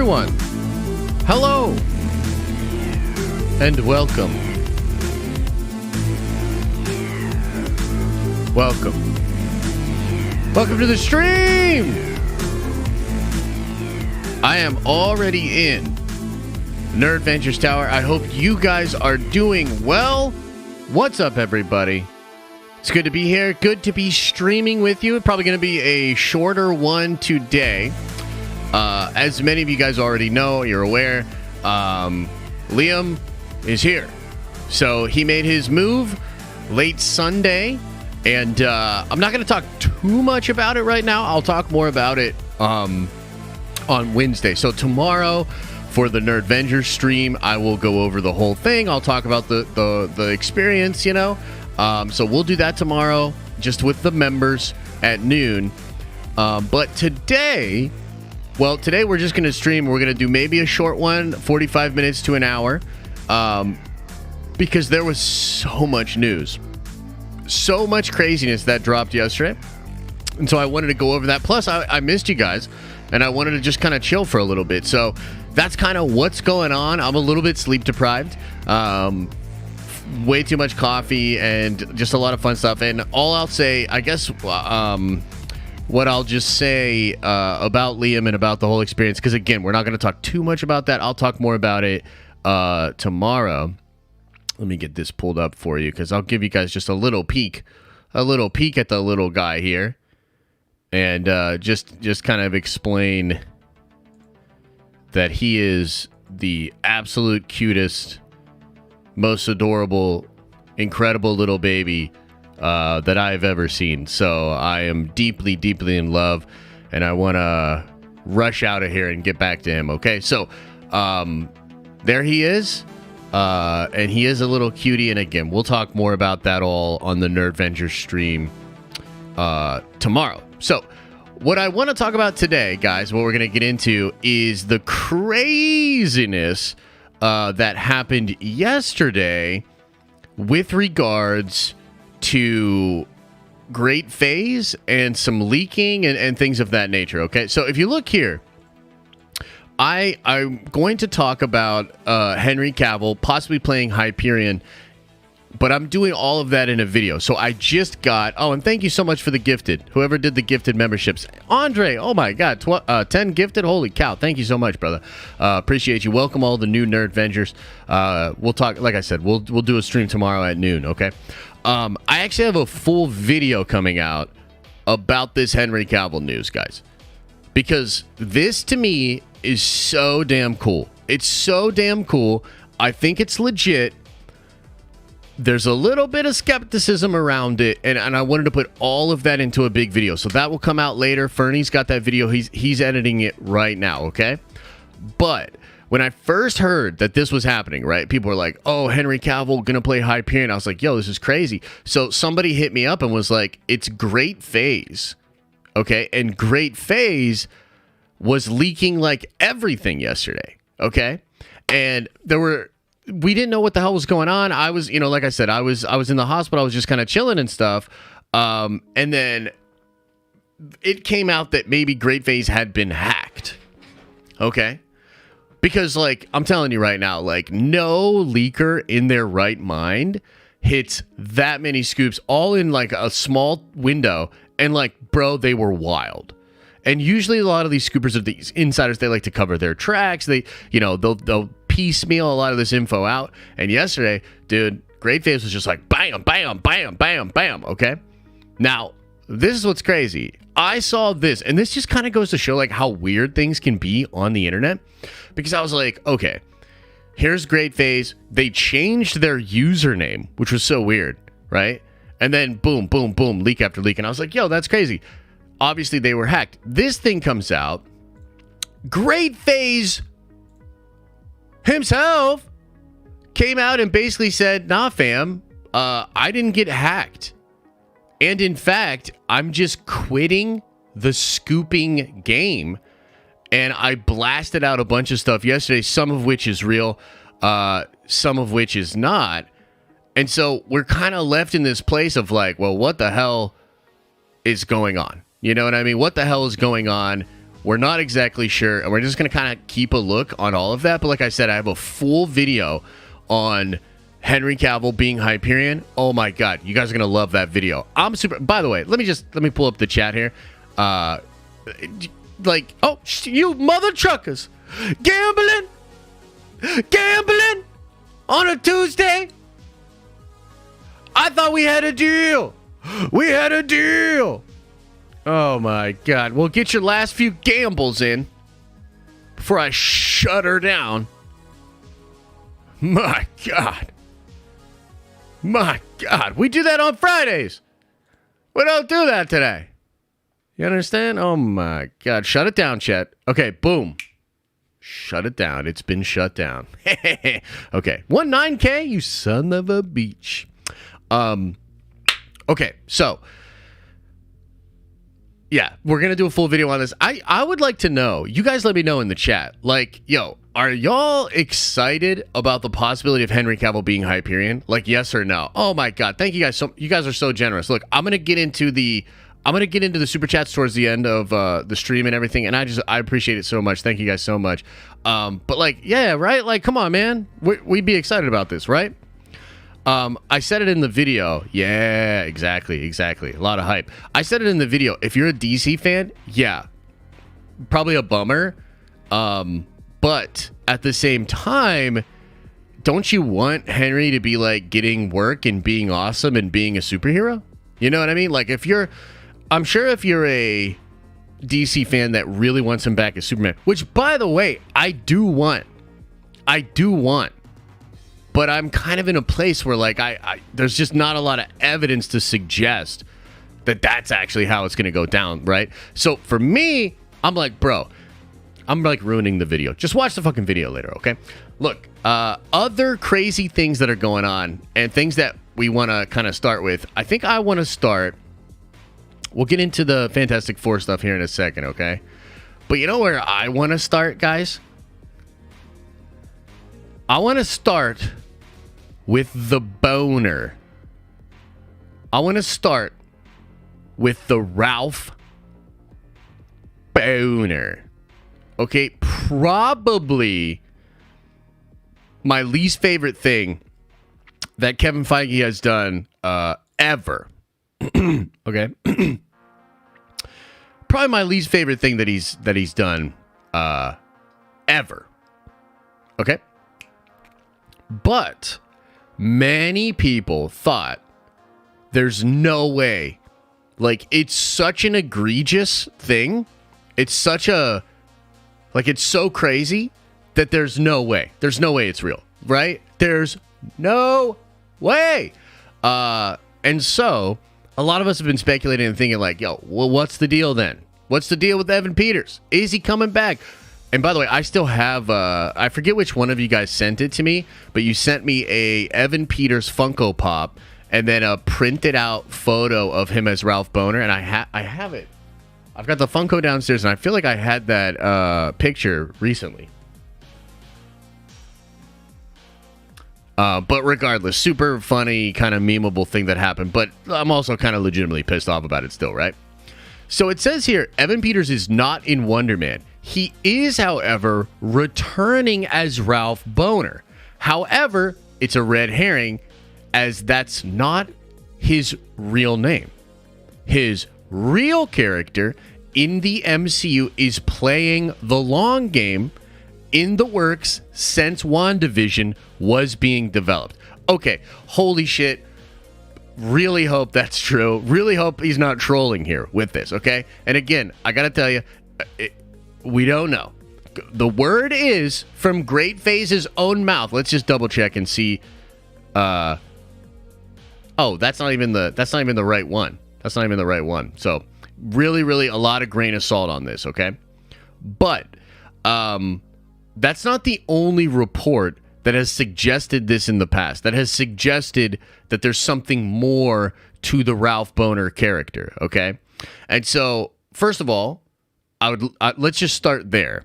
everyone. Hello and welcome. Welcome to the stream. I am already in Nerd Ventures Tower. I hope you guys are doing well. What's up, everybody? It's good to be here. Good to be streaming with you. It's probably going to be a shorter one today. As many of you guys already know, you're aware, Liam is here. So he made his move late Sunday, and I'm not going to talk too much about it right now. I'll talk more about it on Wednesday. So tomorrow for the Nerd Vengers stream, I will go over the whole thing. I'll talk about the experience, you know. So we'll do that tomorrow, just with the members at noon. But today we're just going to stream. We're going to do maybe a short one, 45 minutes to an hour, because there was so much news, so much craziness that dropped yesterday. And so I wanted to go over that. Plus, I missed you guys, and I wanted to just kind of chill for a little bit. So that's kind of what's going on. I'm a little bit sleep deprived. Way too much coffee and just a lot of fun stuff. And all I'll say, I guess, what I'll just say about Liam and about the whole experience, because again, we're not going to talk too much about that. I'll talk more about it tomorrow. Let me get this pulled up for you, because I'll give you guys just a little peek at the little guy here, and just kind of explain that he is the absolute cutest, most adorable, incredible little baby that I've ever seen. So I am deeply, deeply in love, and I want to rush out of here and get back to him. Okay, so there he is, and he is a little cutie. And again, we'll talk more about that all on the Nerd Vengers stream tomorrow. So what I want to talk about today, guys, what we're going to get into is the craziness that happened yesterday with regards to Great Phase and some leaking and things of that nature. Okay, so if you look here, I'm going to talk about Henry Cavill possibly playing Hyperion, but I'm doing all of that in a video. So I just got, and thank you so much for the gifted, whoever did the gifted memberships. Andre, oh my God, 10 gifted, holy cow, thank you so much, brother. Appreciate you. Welcome all the new Nerd Vengers. We'll talk, like I said, we'll do a stream tomorrow at noon, okay? I actually have a full video coming out about this Henry Cavill news, guys, because this to me is so damn cool. It's so damn cool. I think it's legit. There's a little bit of skepticism around it, and I wanted to put all of that into a big video. So that will come out later. Fernie's got that video. He's editing it right now, okay? But when I first heard that this was happening, right, people were like, oh, Henry Cavill gonna play Hyperion. I was like, yo, this is crazy. So somebody hit me up and was like, it's Great Phase, okay? And Great Phase was leaking like everything yesterday, okay? And we didn't know what the hell was going on. I was, like I said, I was in the hospital. I was just kind of chilling and stuff. And then it came out that maybe Great Phase had been hacked. Okay. Because like, I'm telling you right now, like no leaker in their right mind hits that many scoops all in like a small window. And like, bro, they were wild. And usually a lot of these scoopers of these insiders, they like to cover their tracks. They'll piecemeal a lot of this info out. And yesterday, dude, Great Phase was just like bam, bam, bam, bam, bam. Okay. Now, this is what's crazy. I saw this, and this just kind of goes to show like how weird things can be on the internet. Because I was like, okay, here's Great Phase. They changed their username, which was so weird, right? And then boom, boom, boom, leak after leak. And I was like, yo, that's crazy. Obviously, they were hacked. This thing comes out. Great Phase himself came out and basically said, nah, fam, I didn't get hacked. And in fact, I'm just quitting the scooping game. And I blasted out a bunch of stuff yesterday, some of which is real, some of which is not. And so we're kind of left in this place of like, well, what the hell is going on? You know what I mean? What the hell is going on? We're not exactly sure, and we're just going to kind of keep a look on all of that. But like I said, I have a full video on Henry Cavill being Hyperion. Oh my God, you guys are going to love that video. I'm super. By the way, let me pull up the chat here. Like, oh, you mother truckers, gambling on a Tuesday. I thought we had a deal. We had a deal. Oh my God. Well, get your last few gambles in before I shut her down. My God. My God. We do that on Fridays. We don't do that today. You understand? Oh my God. Shut it down, chat. Okay, boom. Shut it down. It's been shut down. Okay. 19K, you son of a beach. Okay, so yeah, we're gonna do a full video on this. I would like to know, you guys let me know in the chat, like, yo, are y'all excited about the possibility of Henry Cavill being Hyperion? Like, yes or no? Oh my God, thank you guys. You guys are so generous. Look, I'm gonna get into the super chats towards the end of the stream and everything, and I appreciate it so much. Thank you guys so much. But like, yeah, right? Like, come on, man, we'd be excited about this, right? I said it in the video. Yeah, exactly. A lot of hype. I said it in the video. If you're a DC fan, yeah, probably a bummer. But at the same time, don't you want Henry to be like getting work and being awesome and being a superhero? You know what I mean? Like, I'm sure if you're a DC fan that really wants him back as Superman, which, by the way, I do want. But I'm kind of in a place where, like, there's just not a lot of evidence to suggest that that's actually how it's going to go down, right? So for me, I'm like, bro, I'm like ruining the video. Just watch the fucking video later, okay? Look, other crazy things that are going on and things that we want to kind of start with. I think I want to start. We'll get into the Fantastic Four stuff here in a second, okay? But you know where I want to start, guys? I want to start with the boner. I want to start with the Ralph Bohner. Okay, probably my least favorite thing that Kevin Feige has done ever. Okay. Probably my least favorite thing that he's done ever. Okay? But many people thought there's no way. Like, it's such an egregious thing. It's such a, like, it's so crazy that there's no way. There's no way it's real, right? There's no way. And so a lot of us have been speculating and thinking like, yo, well, what's the deal then? What's the deal with Evan Peters? Is he coming back? And by the way, I still have, I forget which one of you guys sent it to me, but you sent me a Evan Peters Funko Pop and then a printed out photo of him as Ralph Bohner. And I have it. I've got the Funko downstairs, and I feel like I had that picture recently. But regardless, super funny, kind of memeable thing that happened. But I'm also kind of legitimately pissed off about it still, right? So it says here, Evan Peters is not in Wonder Man. He is, however, returning as Ralph Bohner. However, it's a red herring, as that's not his real name. His real character in the MCU is playing the long game in the works since WandaVision was being developed. Okay, holy shit. Really hope that's true. Really hope he's not trolling here with this, okay? And again, I gotta tell you, we don't know. The word is from Great Phase's own mouth. Let's just double check and see. Oh, that's not even the right one. That's not even the right one. So really a lot of grain of salt on this, okay? But that's not the only report that has suggested this in the past, that has suggested that there's something more to the Ralph Bohner character, okay? And so, first of all, let's just start there.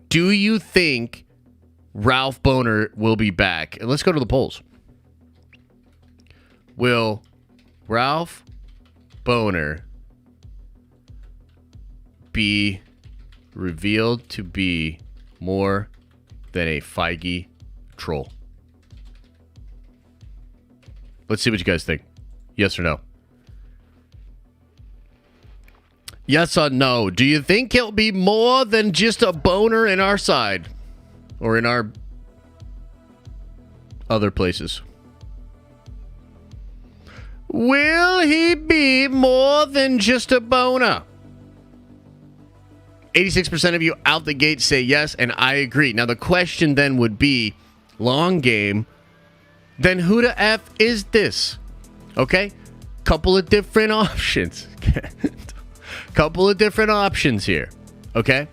Do you think Ralph Bohner will be back? And let's go to the polls. Will Ralph Bohner be revealed to be more than a Feige troll? Let's see what you guys think. Yes or no? Yes or no? Do you think he'll be more than just a boner in our side? Or in our other places? Will he be more than just a boner? 86% of you out the gate say yes, and I agree. Now, the question then would be, long game, then who the F is this? Okay? Couple of different options. Couple of different options here. Okay?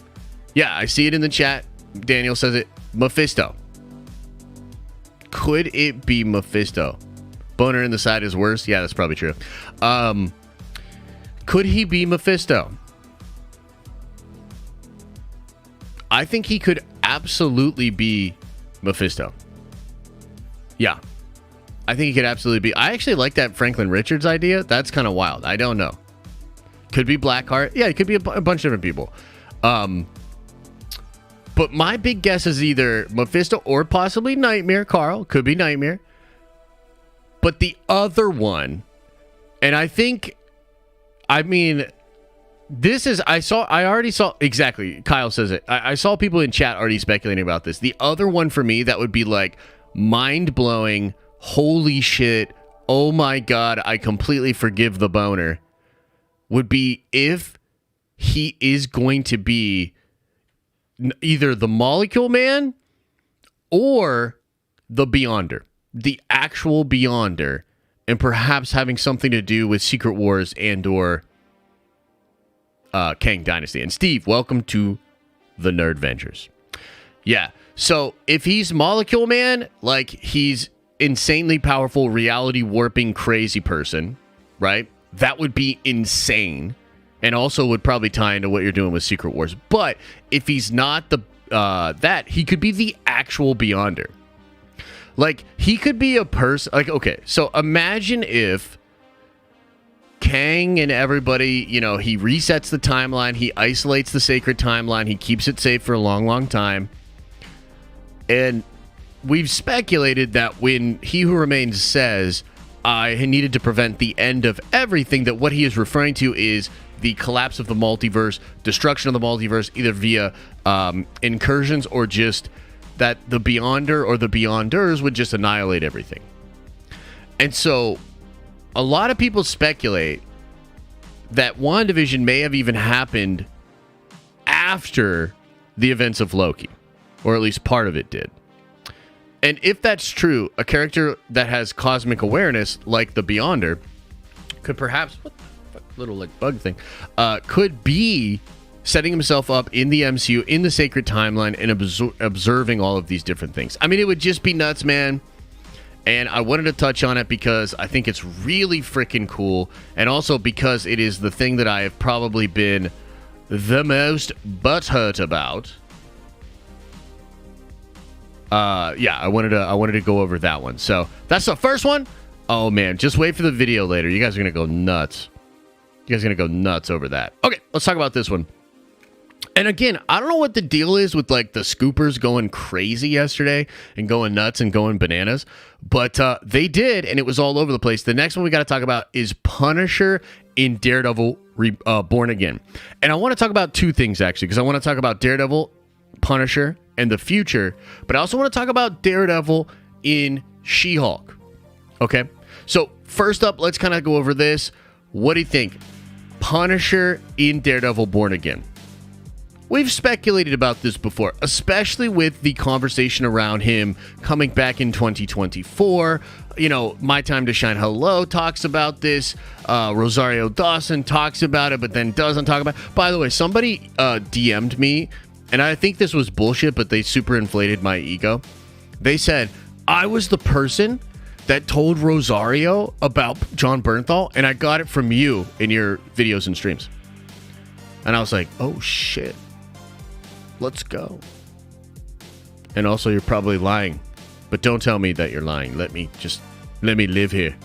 Yeah, I see it in the chat. Daniel says it. Mephisto. Could it be Mephisto? Boner in the side is worse? Yeah, that's probably true. Could he be Mephisto? I think he could absolutely be Mephisto. Yeah. I think he could absolutely be. I actually like that Franklin Richards idea. That's kind of wild. I don't know. Could be Blackheart. Yeah, it could be a bunch of different people. But my big guess is either Mephisto or possibly Nightmare. Carl, could be Nightmare. But the other one, and I think, I mean, this is, I already saw, exactly, Kyle says it. I saw people in chat already speculating about this. The other one for me that would be like mind-blowing, holy shit, oh my god, I completely forgive the boner, would be if he is going to be either the Molecule Man or the Beyonder. The actual Beyonder, and perhaps having something to do with Secret Wars and or Kang Dynasty. And Steve, welcome to the Nerd Ventures. Yeah, so if he's Molecule Man, like he's insanely powerful, reality warping, crazy person, right? That would be insane, and also would probably tie into what you're doing with Secret Wars. But if he's not the that, he could be the actual Beyonder. Like, he could be a person, like, okay, so imagine if Kang and everybody, you know, he resets the timeline, he isolates the sacred timeline, he keeps it safe for a long, long time, and we've speculated that when He Who Remains says, I needed to prevent the end of everything, that what he is referring to is the collapse of the multiverse, destruction of the multiverse, either via incursions or just that the Beyonder or the Beyonders would just annihilate everything. And so a lot of people speculate that WandaVision may have even happened after the events of Loki, or at least part of it did. And if that's true, a character that has cosmic awareness, like the Beyonder, could perhaps, what the fuck, little like bug thing, could be setting himself up in the MCU, in the sacred timeline, and observing all of these different things. I mean, it would just be nuts, man. And I wanted to touch on it because I think it's really freaking cool. And also because it is the thing that I have probably been the most butthurt about. Yeah, I wanted to go over that one. So that's the first one. Oh man, just wait for the video later. You guys are gonna go nuts. You guys are gonna go nuts over that. Okay, let's talk about this one. And again, I don't know what the deal is with like the scoopers going crazy yesterday and going nuts and going bananas, but they did, and it was all over the place. The next one we got to talk about is Punisher in Daredevil Born Again. And I want to talk about two things, actually, because I want to talk about Daredevil, Punisher, and the future, but I also want to talk about Daredevil in She-Hulk. Okay? So first up, let's kind of go over this. What do you think? Punisher in Daredevil Born Again. We've speculated about this before, especially with the conversation around him coming back in 2024. You know, My Time to Shine Hello talks about this. Rosario Dawson talks about it, but then doesn't talk about it. By the way, somebody DM'd me, and I think this was bullshit, but they super inflated my ego. They said, I was the person that told Rosario about Jon Berthall, and I got it from you in your videos and streams. And I was like, oh shit. Let's go. And also, you're probably lying. But don't tell me that you're lying. Let me live here.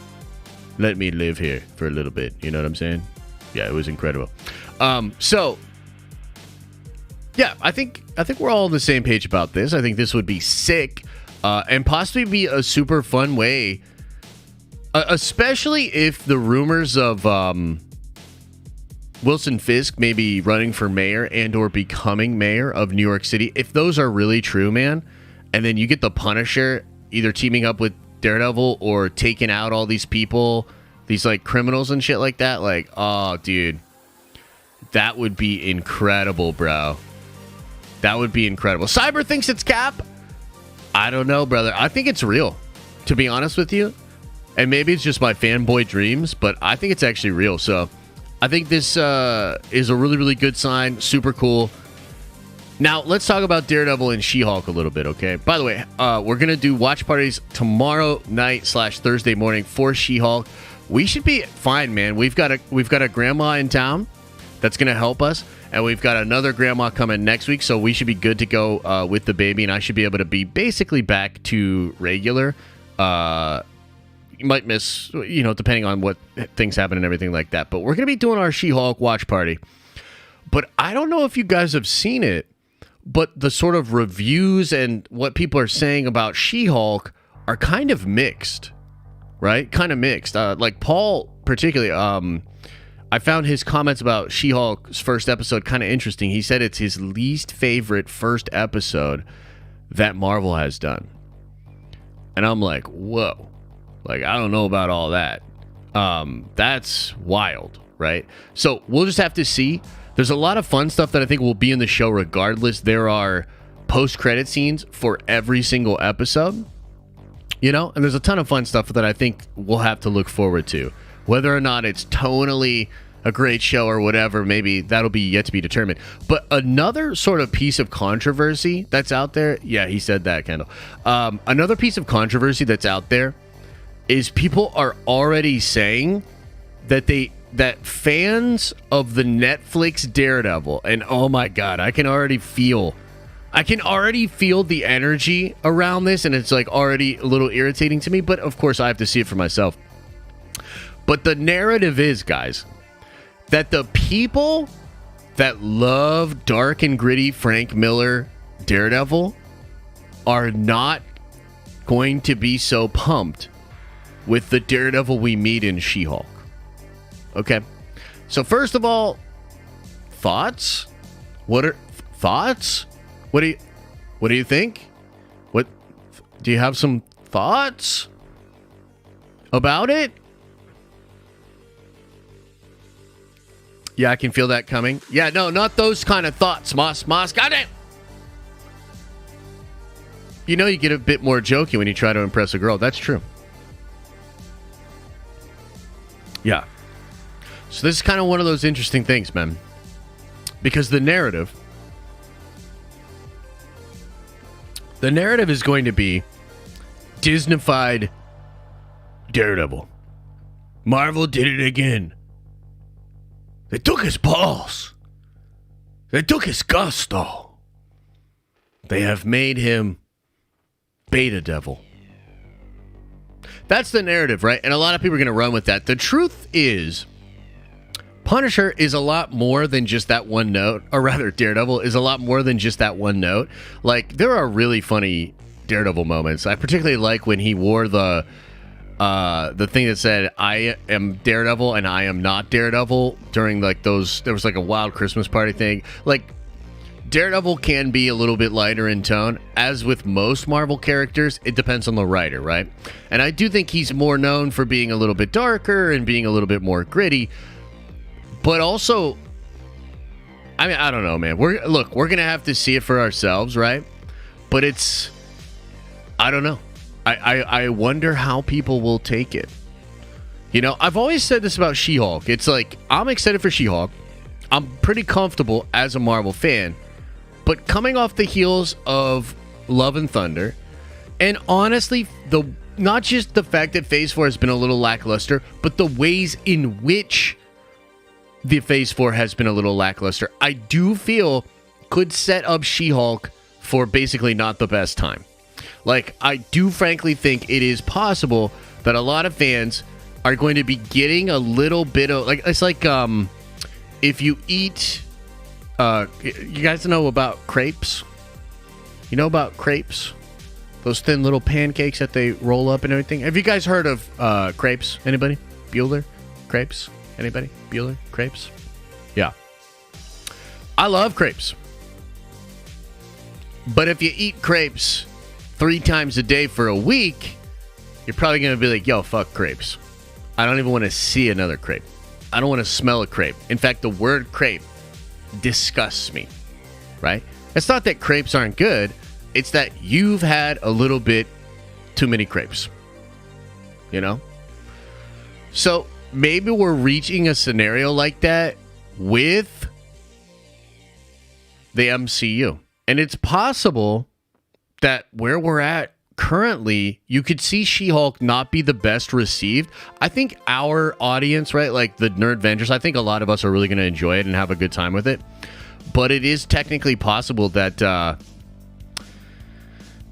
Let me live here for a little bit. You know what I'm saying? Yeah, it was incredible. So, Yeah, I think we're all on the same page about this. I think this would be sick, and possibly be a super fun way, especially if the rumors of Wilson Fisk maybe running for mayor and or becoming mayor of New York City, if those are really true, man, and then you get the Punisher either teaming up with Daredevil or taking out all these people, these like criminals and shit like that, like, oh, dude, that would be incredible, bro. That would be incredible. Cyber thinks it's Cap. I don't know, brother. I think it's real, to be honest with you. And maybe it's just my fanboy dreams, but I think it's actually real. So I think this is a really, really good sign. Super cool. Now, let's talk about Daredevil and She-Hulk a little bit, okay? By the way, we're going to do watch parties tomorrow night / Thursday morning for She-Hulk. We should be fine, man. We've got a grandma in town that's going to help us. And we've got another grandma coming next week, so we should be good to go with the baby, and I should be able to be basically back to regular. You might miss, depending on what things happen and everything like that. But we're going to be doing our She-Hulk watch party. But I don't know if you guys have seen it, but the sort of reviews and what people are saying about She-Hulk are kind of mixed, right? Kind of mixed. Like Paul particularly, I found his comments about She-Hulk's first episode kind of interesting. He said it's his least favorite first episode that Marvel has done. And I'm like, whoa. Like, I don't know about all that. That's wild, right? So we'll just have to see. There's a lot of fun stuff that I think will be in the show regardless. There are post-credit scenes for every single episode, and there's a ton of fun stuff that I think we'll have to look forward to. Whether or not it's tonally a great show or whatever, maybe that'll be yet to be determined. But another sort of piece of controversy that's out there, yeah, he said that, Kendall. Another piece of controversy that's out there is people are already saying that fans of the Netflix Daredevil, and oh my God, I can already feel the energy around this, and it's like already a little irritating to me, but of course I have to see it for myself. But the narrative is, guys, that the people that love dark and gritty Frank Miller Daredevil are not going to be so pumped with the Daredevil we meet in She-Hulk. Okay? So first of all, thoughts? Thoughts? What do you think? What do you have some thoughts about it? Yeah, I can feel that coming. Yeah, no, not those kind of thoughts, Moss, got it! You get a bit more jokey when you try to impress a girl. That's true. Yeah. So this is kind of one of those interesting things, man. Because the narrative is going to be Disney-fied Daredevil. Marvel did it again. They took his balls. They took his gusto. They have made him Beta Devil. That's the narrative, right? And a lot of people are going to run with that. The truth is, Punisher is a lot more than just that one note. Or rather, Daredevil is a lot more than just that one note. Like, there are really funny Daredevil moments. I particularly like when he wore the thing that said I am Daredevil and I am not Daredevil during like those, there was like a wild Christmas party thing. Like, Daredevil can be a little bit lighter in tone. As with most Marvel characters, it depends on the writer, right? And I do think he's more known for being a little bit darker and being a little bit more gritty. But also, I mean, I don't know, man. We're going to have to see it for ourselves, right? But it's, I don't know. I wonder how people will take it. I've always said this about She-Hulk. It's like, I'm excited for She-Hulk. I'm pretty comfortable as a Marvel fan. But coming off the heels of Love and Thunder, and honestly, not just the fact that Phase 4 has been a little lackluster, but the ways in which the Phase 4 has been a little lackluster, I do feel could set up She-Hulk for basically not the best time. Like, I do frankly think it is possible that a lot of fans are going to be getting a little bit of, like, it's like if you eat You guys know about crepes? You know about crepes? Those thin little pancakes that they roll up and everything. Have you guys heard of crepes? Anybody? Bueller? Crepes? Anybody? Bueller? Crepes? Yeah. I love crepes. But if you eat crepes 3 times a day for a week, you're probably going to be like, yo, fuck crepes. I don't even want to see another crepe. I don't want to smell a crepe. In fact, the word crepe disgusts me, right? It's not that crepes aren't good. It's that you've had a little bit too many crepes, you know? So maybe we're reaching a scenario like that with the MCU. And it's possible that where we're at currently, you could see She-Hulk not be the best received. I think our audience, right, like the Nerd Vengers, I think a lot of us are really going to enjoy it and have a good time with it. But it is technically possible that,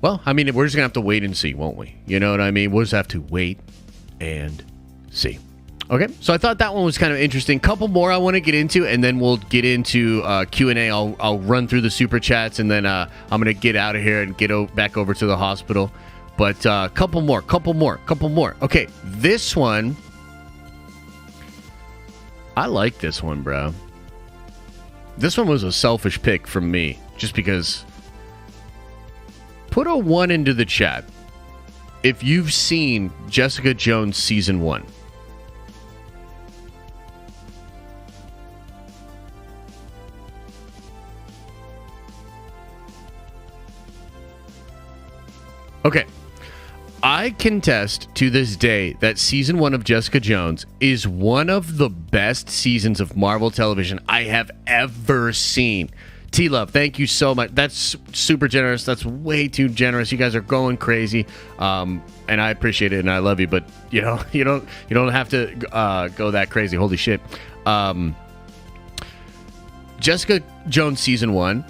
well, I mean, we're just going to have to wait and see, won't we? You know what I mean? We'll just have to wait and see. Okay, so I thought that one was kind of interesting. Couple more I want to get into, and then we'll get into Q&A. I'll run through the super chats, and then I'm going to get out of here and get back over to the hospital. But couple more. Okay, this one, I like this one, bro. This one was a selfish pick from me, just because. Put a 1 into the chat if you've seen Jessica Jones Season 1. Okay, I contest to this day that Season 1 of Jessica Jones is one of the best seasons of Marvel television I have ever seen. T-Love, thank you so much. That's super generous. That's way too generous. You guys are going crazy, and I appreciate it, and I love you. But you know, you don't have to go that crazy. Holy shit! Jessica Jones Season 1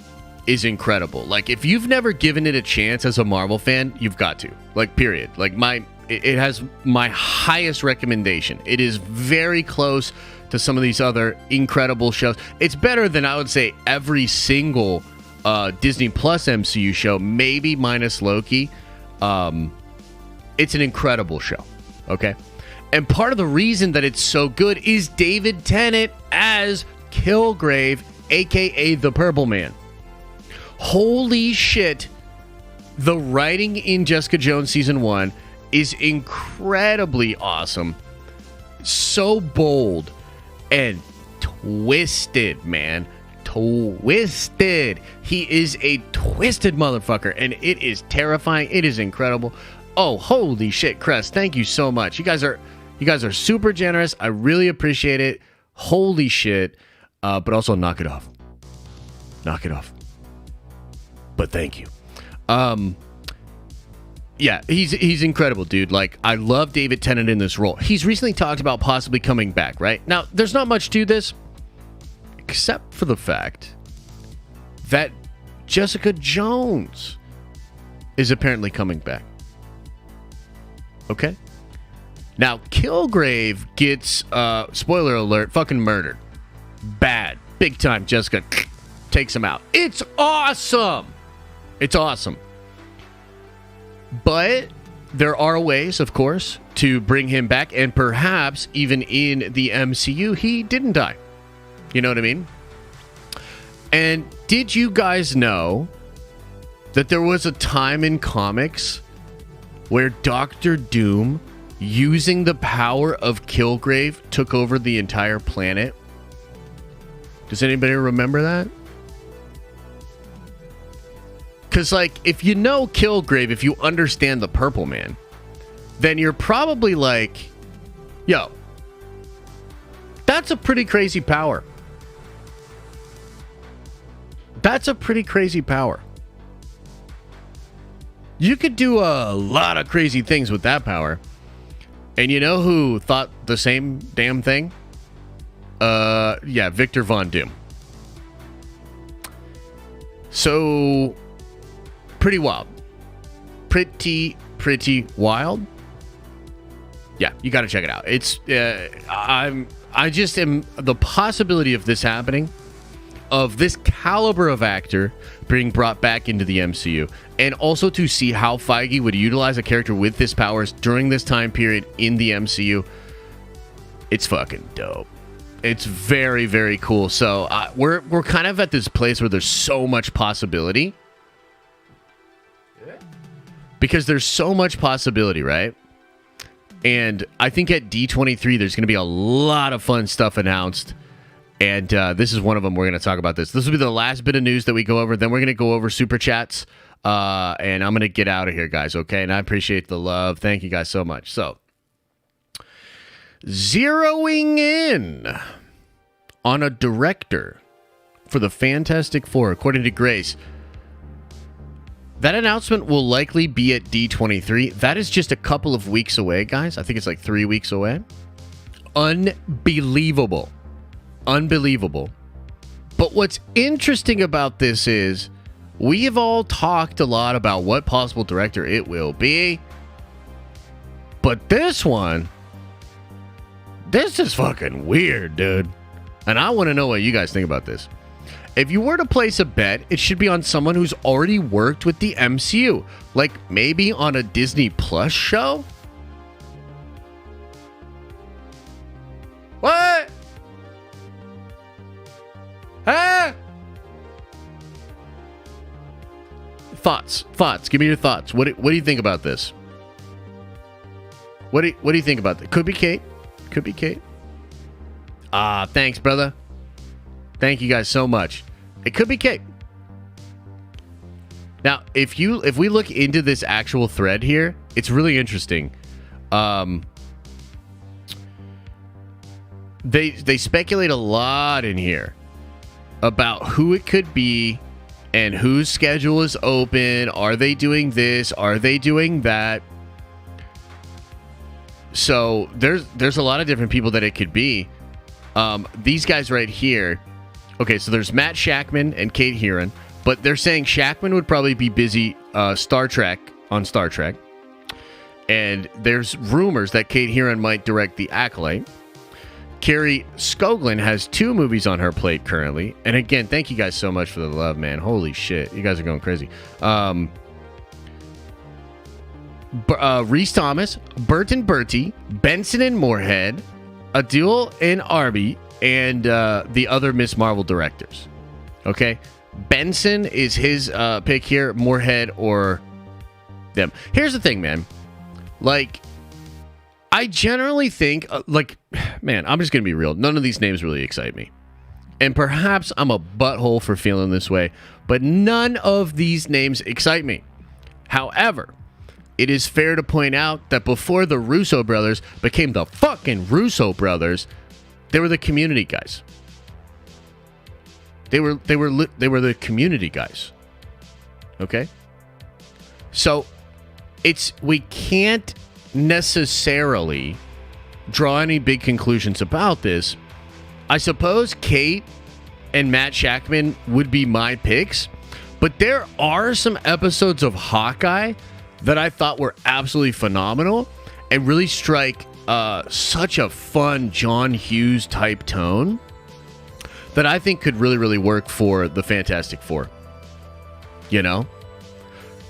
is incredible. Like, if you've never given it a chance as a Marvel fan, you've got to. Like, period. Like, it has my highest recommendation. It is very close to some of these other incredible shows. It's better than, I would say, every single Disney Plus MCU show, maybe minus Loki. It's an incredible show, okay? And part of the reason that it's so good is David Tennant as Kilgrave, a.k.a. the Purple Man. Holy shit, the writing in Jessica Jones Season 1 is incredibly awesome. So bold and twisted, man. Twisted. He is a twisted motherfucker, and it is terrifying. It is incredible. Oh, holy shit, Crest, thank you so much. You guys are super generous. I really appreciate it. Holy shit. But also knock it off. Knock it off. But thank you. Yeah, he's incredible, dude. Like, I love David Tennant in this role. He's recently talked about possibly coming back, right? Now, there's not much to this, except for the fact that Jessica Jones is apparently coming back. Okay? Now, Kilgrave gets, spoiler alert, fucking murdered. Bad. Big time. Jessica takes him out. It's awesome! It's awesome. But there are ways, of course, to bring him back, and perhaps even in the MCU, he didn't die. You know what I mean? And did you guys know that there was a time in comics where Doctor Doom, using the power of Kilgrave, took over the entire planet? Does anybody remember that? Because, like, if you know Kilgrave, if you understand the Purple Man, then you're probably like, yo, that's a pretty crazy power. That's a pretty crazy power. You could do a lot of crazy things with that power. And you know who thought the same damn thing? Yeah, Victor Von Doom. So, pretty wild. Pretty wild. Yeah, you got to check it out. It's I just am the possibility of this happening, of this caliber of actor being brought back into the MCU, and also to see how Feige would utilize a character with this powers during this time period in the MCU. It's fucking dope. It's very, very cool. So we're kind of at this place where there's so much possibility. Because there's so much possibility, right? And I think at D23, there's going to be a lot of fun stuff announced. And this is one of them. We're going to talk about this. This will be the last bit of news that we go over. Then we're going to go over Super Chats. And I'm going to get out of here, guys, okay? And I appreciate the love. Thank you guys so much. So, zeroing in on a director for the Fantastic Four, according to Grace. That announcement will likely be at D23. That is just a couple of weeks away, guys. I think it's like 3 weeks away. Unbelievable. Unbelievable. But what's interesting about this is we have all talked a lot about what possible director it will be. But this one, this is fucking weird, dude. And I want to know what you guys think about this. If you were to place a bet, it should be on someone who's already worked with the MCU. Like maybe on a Disney Plus show? What? Huh? Thoughts. Give me your thoughts. What do you think about this? What do you think about this? Could be Kate. Thanks, brother. Thank you guys so much. It could be Kate. Now, if we look into this actual thread here, it's really interesting. They speculate a lot in here about who it could be and whose schedule is open. Are they doing this? Are they doing that? So there's a lot of different people that it could be. These guys right here. Okay, so there's Matt Shakman and Kate Herron, but they're saying Shakman would probably be busy on Star Trek. And there's rumors that Kate Herron might direct The Acolyte. Carrie Skoglund has 2 movies on her plate currently. And again, thank you guys so much for the love, man. Holy shit. You guys are going crazy. Rhys Thomas, Burton Bertie, Benson and Moorhead, Adil and Arby, and the other Miss Marvel directors. Okay? Benson is his pick here, Moorhead or them. Here's the thing, man. Like, I generally think, man, I'm just going to be real. None of these names really excite me. And perhaps I'm a butthole for feeling this way, but none of these names excite me. However, it is fair to point out that before the Russo brothers became the fucking Russo brothers, they were the Community guys. They were the Community guys. Okay? So we can't necessarily draw any big conclusions about this. I suppose Kate and Matt Shakman would be my picks, but there are some episodes of Hawkeye that I thought were absolutely phenomenal and really strike such a fun John Hughes type tone that I think could really, really work for the Fantastic Four. You know?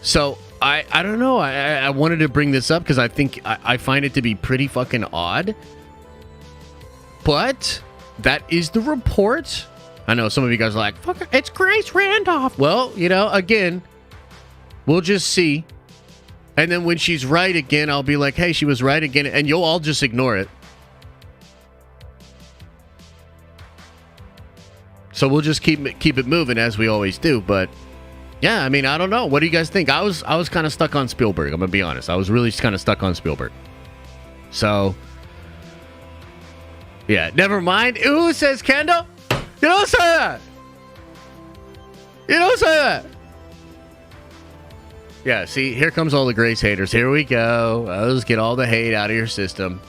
So I don't know. I wanted to bring this up because I think I find it to be pretty fucking odd. But that is the report. I know some of you guys are like, fuck, it's Grace Randolph. Well, you know, again, we'll just see. And then when she's right again, I'll be like, hey, she was right again. And you'll all just ignore it. So we'll just keep it moving as we always do. But yeah, I mean, I don't know. What do you guys think? I was kind of stuck on Spielberg. I'm going to be honest. I was really kind of stuck on Spielberg. So, yeah, never mind. Ooh, says Kendall. You don't say that. You don't say that. Yeah, see, here comes all the Grace haters. Here we go. Let's get all the hate out of your system.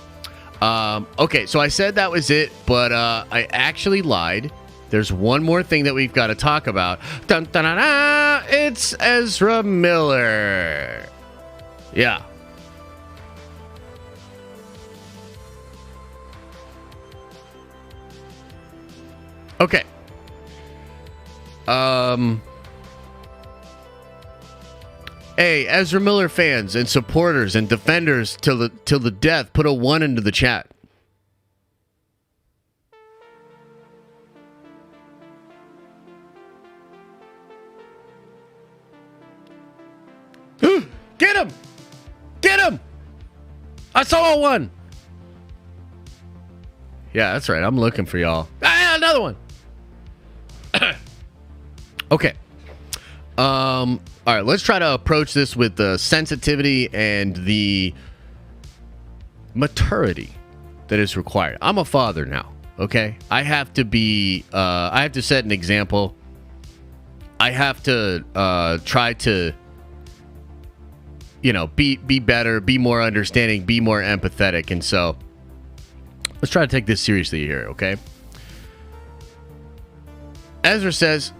Okay, so I said that was it, but I actually lied. There's one more thing that we've got to talk about. Dun, dun, dun, dun. It's Ezra Miller. Yeah. Okay. Hey, Ezra Miller fans and supporters and defenders till the death, put a 1 into the chat. Get him! Get him! I saw a 1. Yeah, that's right. I'm looking for y'all. Ah, another one. Okay. All right, let's try to approach this with the sensitivity and the maturity that is required. I'm a father now, okay? I have to set an example. I have to try to, be better, be more understanding, be more empathetic. And so let's try to take this seriously here, okay? Ezra says,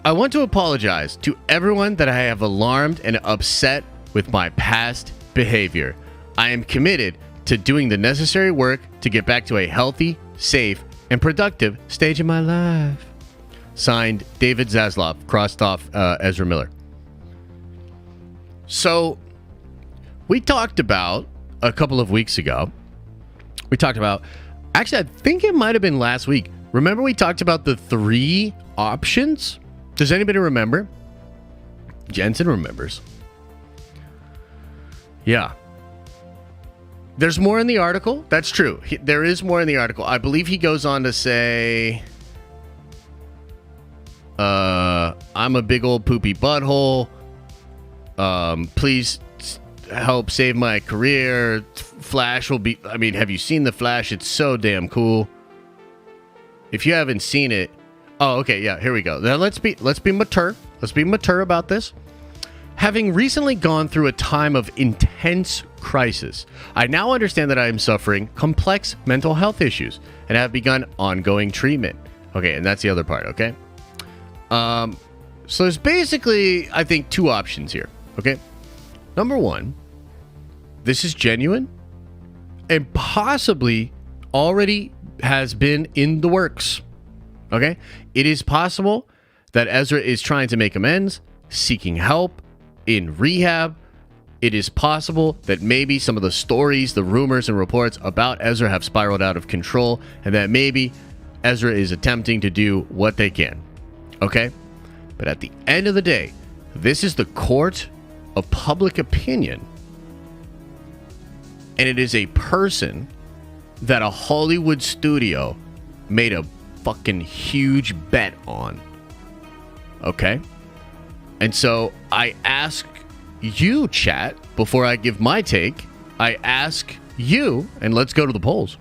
I want to apologize to everyone that I have alarmed and upset with my past behavior. I am committed to doing the necessary work to get back to a healthy, safe, and productive stage in my life. Signed, David Zaslav, crossed off Ezra Miller. So, we talked about a couple of weeks ago. Actually, I think it might have been last week. Remember we talked about the 3 options? Does anybody remember? Jensen remembers. Yeah. There's more in the article. That's true. There is more in the article. I believe he goes on to say, I'm a big old poopy butthole. Please help save my career. Flash will be... I mean, have you seen The Flash? It's so damn cool. If you haven't seen it... Oh, okay, yeah, here we go. Now let's be mature. Let's be mature about this. Having recently gone through a time of intense crisis, I now understand that I am suffering complex mental health issues and have begun ongoing treatment. Okay, and that's the other part, okay? So there's basically, I think, 2 options here, okay? Number 1, this is genuine and possibly already has been in the works. Okay? It is possible that Ezra is trying to make amends, seeking help in rehab. It is possible that maybe some of the stories, the rumors, and reports about Ezra have spiraled out of control, and that maybe Ezra is attempting to do what they can. Okay? But at the end of the day, this is the court of public opinion. And it is a person that a Hollywood studio made a fucking huge bet on. Okay? And so I ask you, chat, before I give my take, I ask you, and let's go to the polls.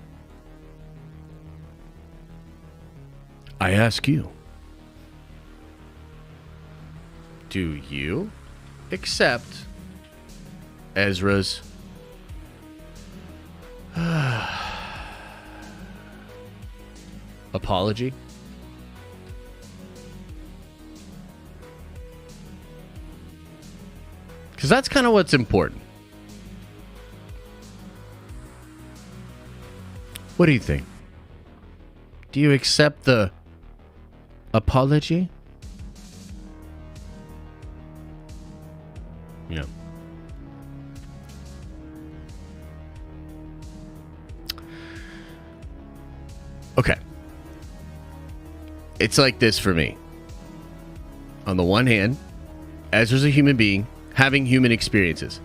I ask you, do you accept Ezra's apology? Because that's kind of what's important. What do you think? Do you accept the apology? Yeah. Okay. It's like this for me. On the one hand, Ezra's a human being having human experiences.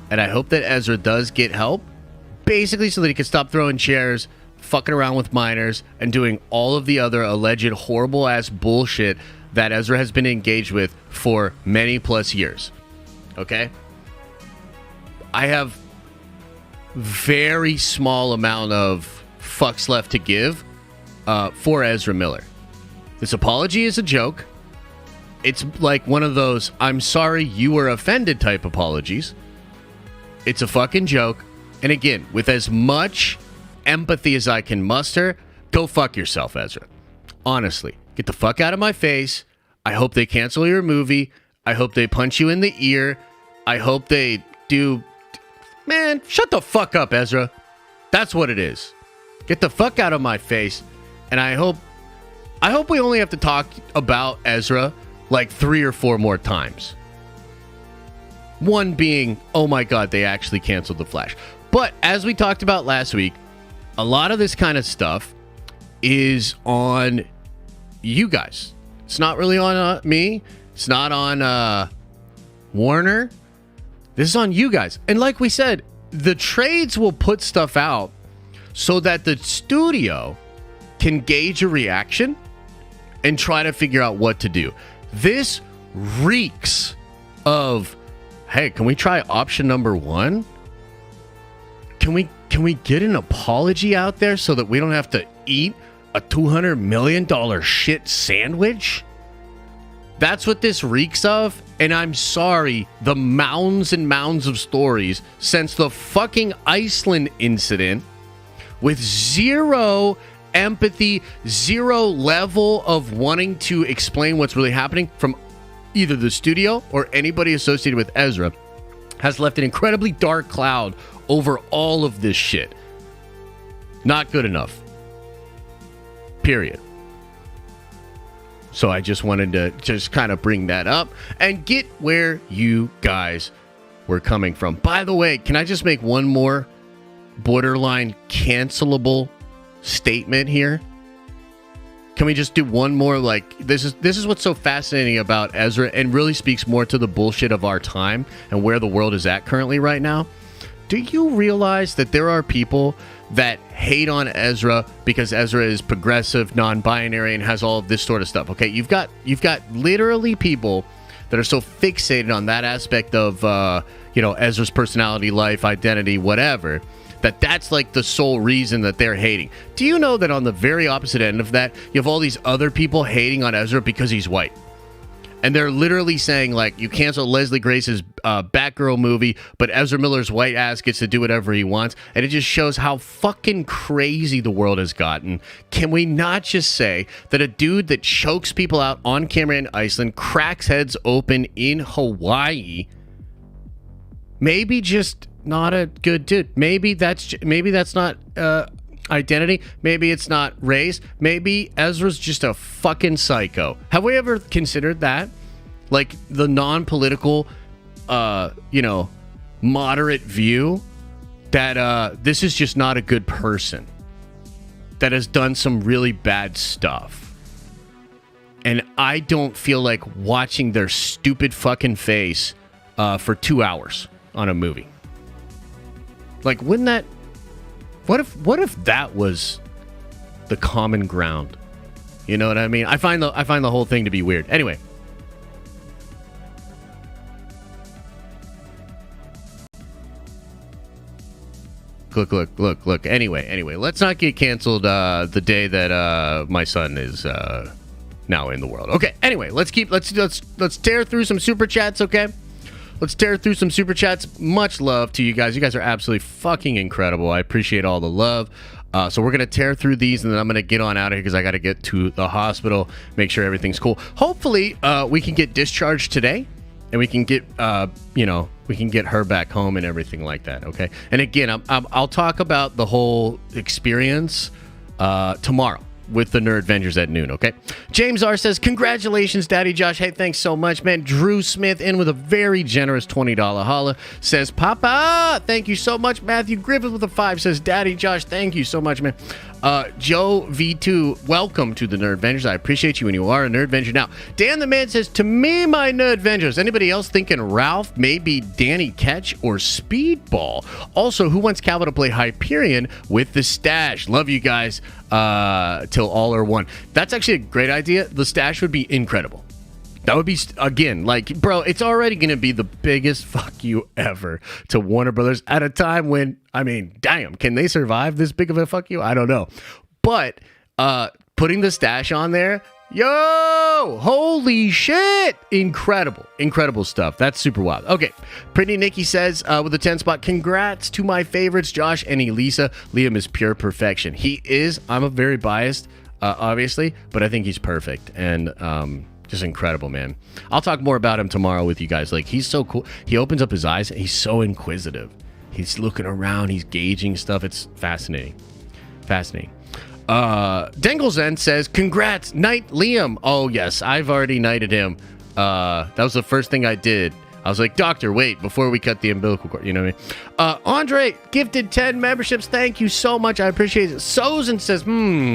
And I hope that Ezra does get help, basically so that he can stop throwing chairs, fucking around with minors, and doing all of the other alleged horrible ass bullshit that Ezra has been engaged with for many plus years. Okay? I have very small amount of fucks left to give for Ezra Miller. This apology is a joke. It's like one of those I'm sorry you were offended type apologies. It's a fucking joke. And again, with as much empathy as I can muster, go fuck yourself, Ezra. Honestly, get the fuck out of my face. I hope they cancel your movie. I hope they punch you in the ear. I hope they do... Man, shut the fuck up, Ezra. That's what it is. Get the fuck out of my face. And I hope I hope we only have to talk about Ezra like 3 or 4 more times. One being, oh my God, they actually canceled The Flash. But as we talked about last week, a lot of this kind of stuff is on you guys. It's not really on me. It's not on Warner. This is on you guys. And like we said, the trades will put stuff out so that the studio can gauge a reaction and try to figure out what to do. This reeks of, hey, can we try option number 1? Can we get an apology out there so that we don't have to eat a $200 million shit sandwich? That's what this reeks of. And I'm sorry, the mounds and mounds of stories since the fucking Iceland incident with zero empathy, zero level of wanting to explain what's really happening from either the studio or anybody associated with Ezra has left an incredibly dark cloud over all of this shit. Not good enough. Period. So I just wanted to just kind of bring that up and get where you guys were coming from. By the way, can I just make one more borderline cancelable statement here? Can we just do one more? Like, this is what's so fascinating about Ezra and really speaks more to the bullshit of our time and where the world is at currently right now. Do you realize that there are people that hate on Ezra because Ezra is progressive, non-binary, and has all of this sort of stuff? Okay, you've got literally people that are so fixated on that aspect of Ezra's personality, life, identity, whatever, that's like the sole reason that they're hating. Do you know that on the very opposite end of that, you have all these other people hating on Ezra because he's white? And they're literally saying, like, you cancel Leslie Grace's Batgirl movie, but Ezra Miller's white ass gets to do whatever he wants. And it just shows how fucking crazy the world has gotten. Can we not just say that a dude that chokes people out on camera in Iceland, cracks heads open in Hawaii, maybe just not a good dude? Maybe that's not identity. Maybe it's not race. Maybe Ezra's just a fucking psycho. Have we ever considered that? Like the non-political, moderate view that this is just not a good person that has done some really bad stuff. And I don't feel like watching their stupid fucking face for 2 hours on a movie. Like, wouldn't that... What if that was the common ground? You know what I mean? I find the whole thing to be weird. Anyway. Look. Anyway, let's not get canceled the day that my son is now in the world. Okay. Anyway, let's tear through some super chats, okay? Let's tear through some super chats. Much love to you guys. You guys are absolutely fucking incredible. I appreciate all the love. So we're going to tear through these, and then I'm going to get on out of here because I got to get to the hospital, make sure everything's cool. Hopefully, we can get discharged today, and we can get, we can get her back home and everything like that, okay? And again, I'll talk about the whole experience tomorrow with the Nerd Vengers at noon, okay? James R. says, congratulations, Daddy Josh. Hey, thanks so much, man. Drew Smith in with a very generous $20 holla. Says, Papa, thank you so much. Matthew Griffith with a 5 says, Daddy Josh, thank you so much, man. Joe V2, welcome to the Nerd Vengers. I appreciate you when you are a Nerd Venger. Now, Dan the Man says, to me, my Nerd Vengers. Anybody else thinking Ralph, maybe Danny Ketch, or Speedball? Also, who wants Cavill to play Hyperion with the stash? Love you guys. Till all are one. That's actually a great idea. The stash would be incredible. That would be, again, like, bro, it's already going to be the biggest fuck you ever to Warner Brothers at a time when, I mean, damn, can they survive this big of a fuck you? I don't know. But putting the stash on there, yo, holy shit. Incredible stuff. That's super wild. Okay. Pretty Nikki says, with the 10 spot, congrats to my favorites, Josh and Elisa. Liam is pure perfection. He is. I'm a very biased, obviously, but I think he's perfect. And, just incredible, man. I'll talk more about him tomorrow with you guys. Like, he's so cool. He opens up his eyes. He's so inquisitive. He's looking around. He's gauging stuff. It's fascinating. Dengelzen says, congrats, Knight Liam. Oh, yes, I've already knighted him. That was the first thing I did. I was like, doctor, wait, before we cut the umbilical cord, you know what I mean? Andre, gifted 10 memberships. Thank you so much. I appreciate it. Sozin says,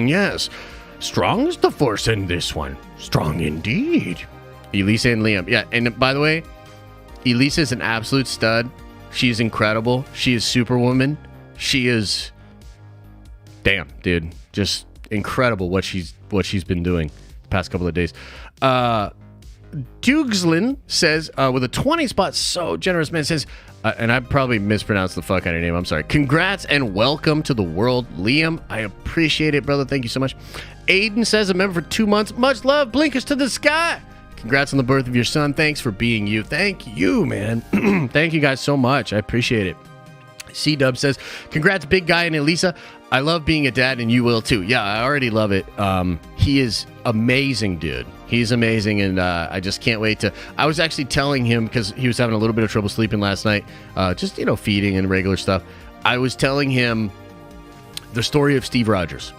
yes. Strong is the force in this one. Strong indeed. Elisa and Liam. Yeah, and by the way, Elisa is an absolute stud. She is incredible. She is Superwoman. She is... Damn, dude. Just incredible what she's been doing the past couple of days. Dugeslin says, with a 20 spot, so generous, man, says, and I probably mispronounced the fuck out of your name. I'm sorry. Congrats and welcome to the world, Liam. I appreciate it, brother. Thank you so much. Aiden says, a member for 2 months. Much love. Blinkers to the sky. Congrats on the birth of your son. Thanks for being you. Thank you, man. Thank you guys so much. I appreciate it. C-Dub says, congrats, big guy and Elisa. I love being a dad, and you will too. Yeah, I already love it. He is amazing, dude. He's amazing, and I just can't wait to... I was actually telling him, because he was having a little bit of trouble sleeping last night, just, feeding and regular stuff. I was telling him the story of Steve Rogers,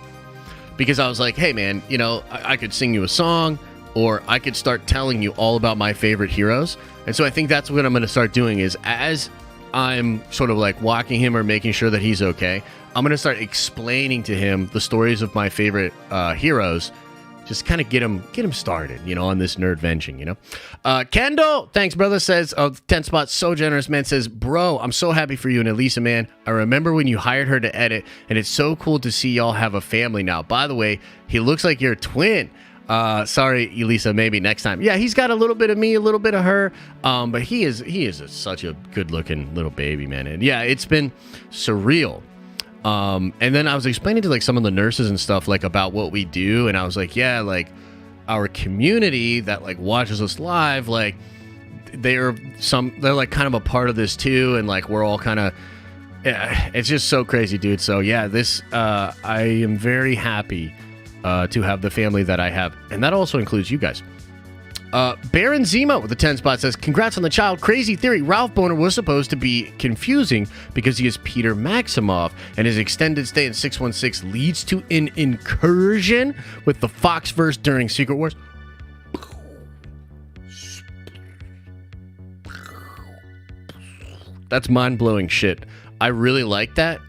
because I was like, hey, man, I could sing you a song, or I could start telling you all about my favorite heroes. And so I think that's what I'm going to start doing is, as I'm sort of like walking him or making sure that he's okay, I'm going to start explaining to him the stories of my favorite heroes. Just kind of get him started, on this nerd venting, Kendall, thanks, brother, says, 10 spots, so generous, man, says, bro, I'm so happy for you and Elisa, man. I remember when you hired her to edit, and it's so cool to see y'all have a family now. By the way, he looks like your twin. Sorry, Elisa, maybe next time. Yeah, he's got a little bit of me, a little bit of her, but he is such a good-looking little baby, man. And yeah, it's been surreal. And then I was explaining to like some of the nurses and stuff like about what we do, and I was like, yeah, like our community that like watches us live, like they're like kind of a part of this too, and like we're all kind of, yeah, it's just so crazy, dude. So yeah, this I am very happy to have the family that I have, and that also includes you guys. Baron Zemo with the 10 spot says, congrats on the child. Crazy theory. Ralph Bohner was supposed to be confusing because he is Peter Maximoff, and his extended stay in 616 leads to an incursion with the Foxverse during Secret Wars. That's mind-blowing shit. I really like that.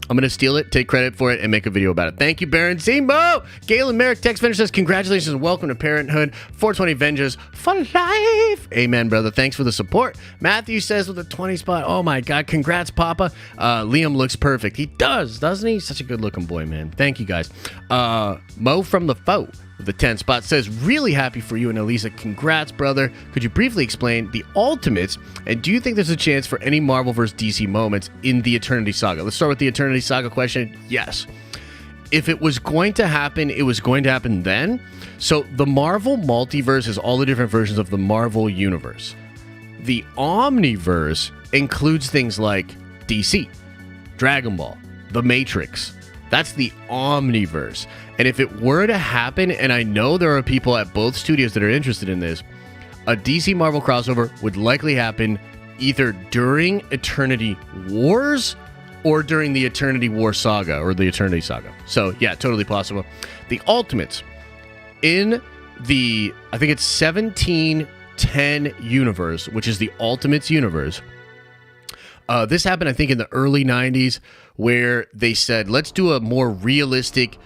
I'm going to steal it, take credit for it, and make a video about it. Thank you, Baron Zemo. Galen Merrick, text Venger says, congratulations and welcome to Parenthood. 420 Vengers for life. Amen, brother. Thanks for the support. Matthew says with a 20 spot, oh my God, congrats, Papa. Liam looks perfect. He does, doesn't he? Such a good-looking boy, man. Thank you, guys. Mo from the Foe with the 10 spot says, really happy for you and Elisa. Congrats, brother. Could you briefly explain the Ultimates, and do you think there's a chance for any Marvel vs. DC moments in the Eternity Saga? Let's start with the Eternity Saga question. Yes. If it was going to happen, it was going to happen then. So the Marvel multiverse is all the different versions of the Marvel universe. The Omniverse includes things like DC, Dragon Ball, The Matrix. That's the Omniverse. And if it were to happen, and I know there are people at both studios that are interested in this, a DC Marvel crossover would likely happen either during Eternity Wars or during the Eternity War Saga or the Eternity Saga. So yeah, totally possible. The Ultimates in the, I think it's 1710 universe, which is the Ultimates universe. This happened, I think, in the early 90s, where they said, let's do a more realistic,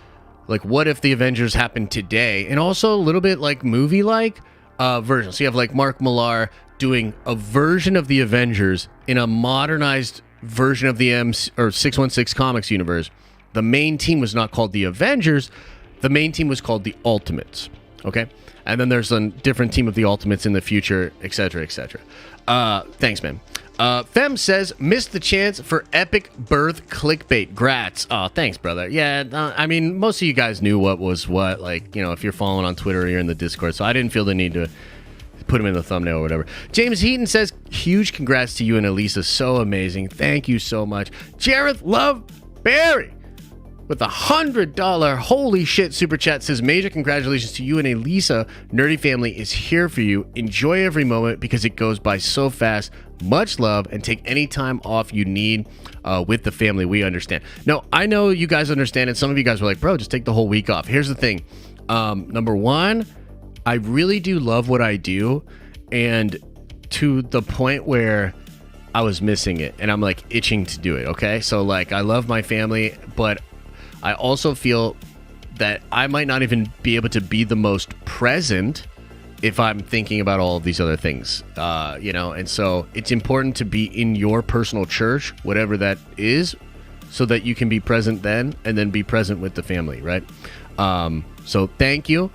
like, what if the Avengers happened today? And also a little bit like movie-like version. So you have like Mark Millar doing a version of the Avengers in a modernized version of the 616 Comics universe. The main team was not called the Avengers. The main team was called the Ultimates. Okay? And then there's a different team of the Ultimates in the future, etc., etc. Thanks, man. Fem says, missed the chance for epic birth clickbait. Grats. Oh, thanks, brother. Yeah, I mean, most of you guys knew what was what, like, if you're following on Twitter or you're in the Discord, so I didn't feel the need to put them in the thumbnail or whatever. James Heaton says, huge congrats to you and Elisa. So amazing. Thank you so much. Jareth Love Barry with $100 holy shit super chat says, major congratulations to you and Elisa. Nerdy family is here for you. Enjoy every moment because it goes by so fast. Much love, and take any time off you need with the family. We understand. No, I know you guys understand it. Some of you guys were like, bro, just take the whole week off. Here's the thing. Number one, I really do love what I do, and to the point where I was missing it and I'm like itching to do it. Okay. So like, I love my family, but I also feel that I might not even be able to be the most present if I'm thinking about all of these other things, and so it's important to be in your personal church, whatever that is, so that you can be present then and then be present with the family. Right. So thank you.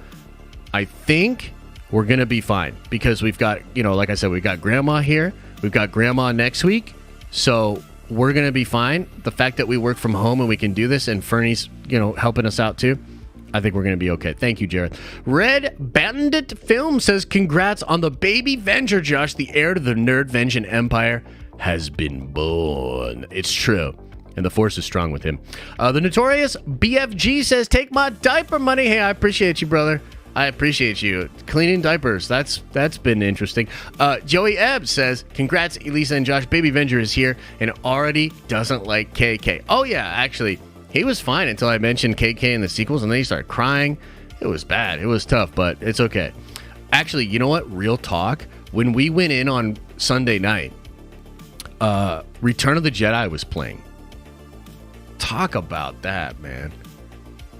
I think we're going to be fine because we've got, like I said, we've got grandma here. We've got grandma next week, so we're going to be fine. The fact that we work from home and we can do this, and Fernie's, helping us out too, I think we're going to be okay. Thank you, Jared. Red Bandit Film says, congrats on the baby Venger, Josh. The heir to the Nerd Vengeance Empire has been born. It's true, and the force is strong with him. The notorious BFG says, take my diaper money. Hey, I appreciate you, brother. I appreciate you. Cleaning diapers. That's been interesting. Joey Ebb says, congrats, Elisa and Josh. Baby Venger is here and already doesn't like KK. Oh, yeah, actually, he was fine until I mentioned KK in the sequels, and then he started crying. It was bad. It was tough, but it's okay. Actually, you know what? Real talk. When we went in on Sunday night, Return of the Jedi was playing. Talk about that, man.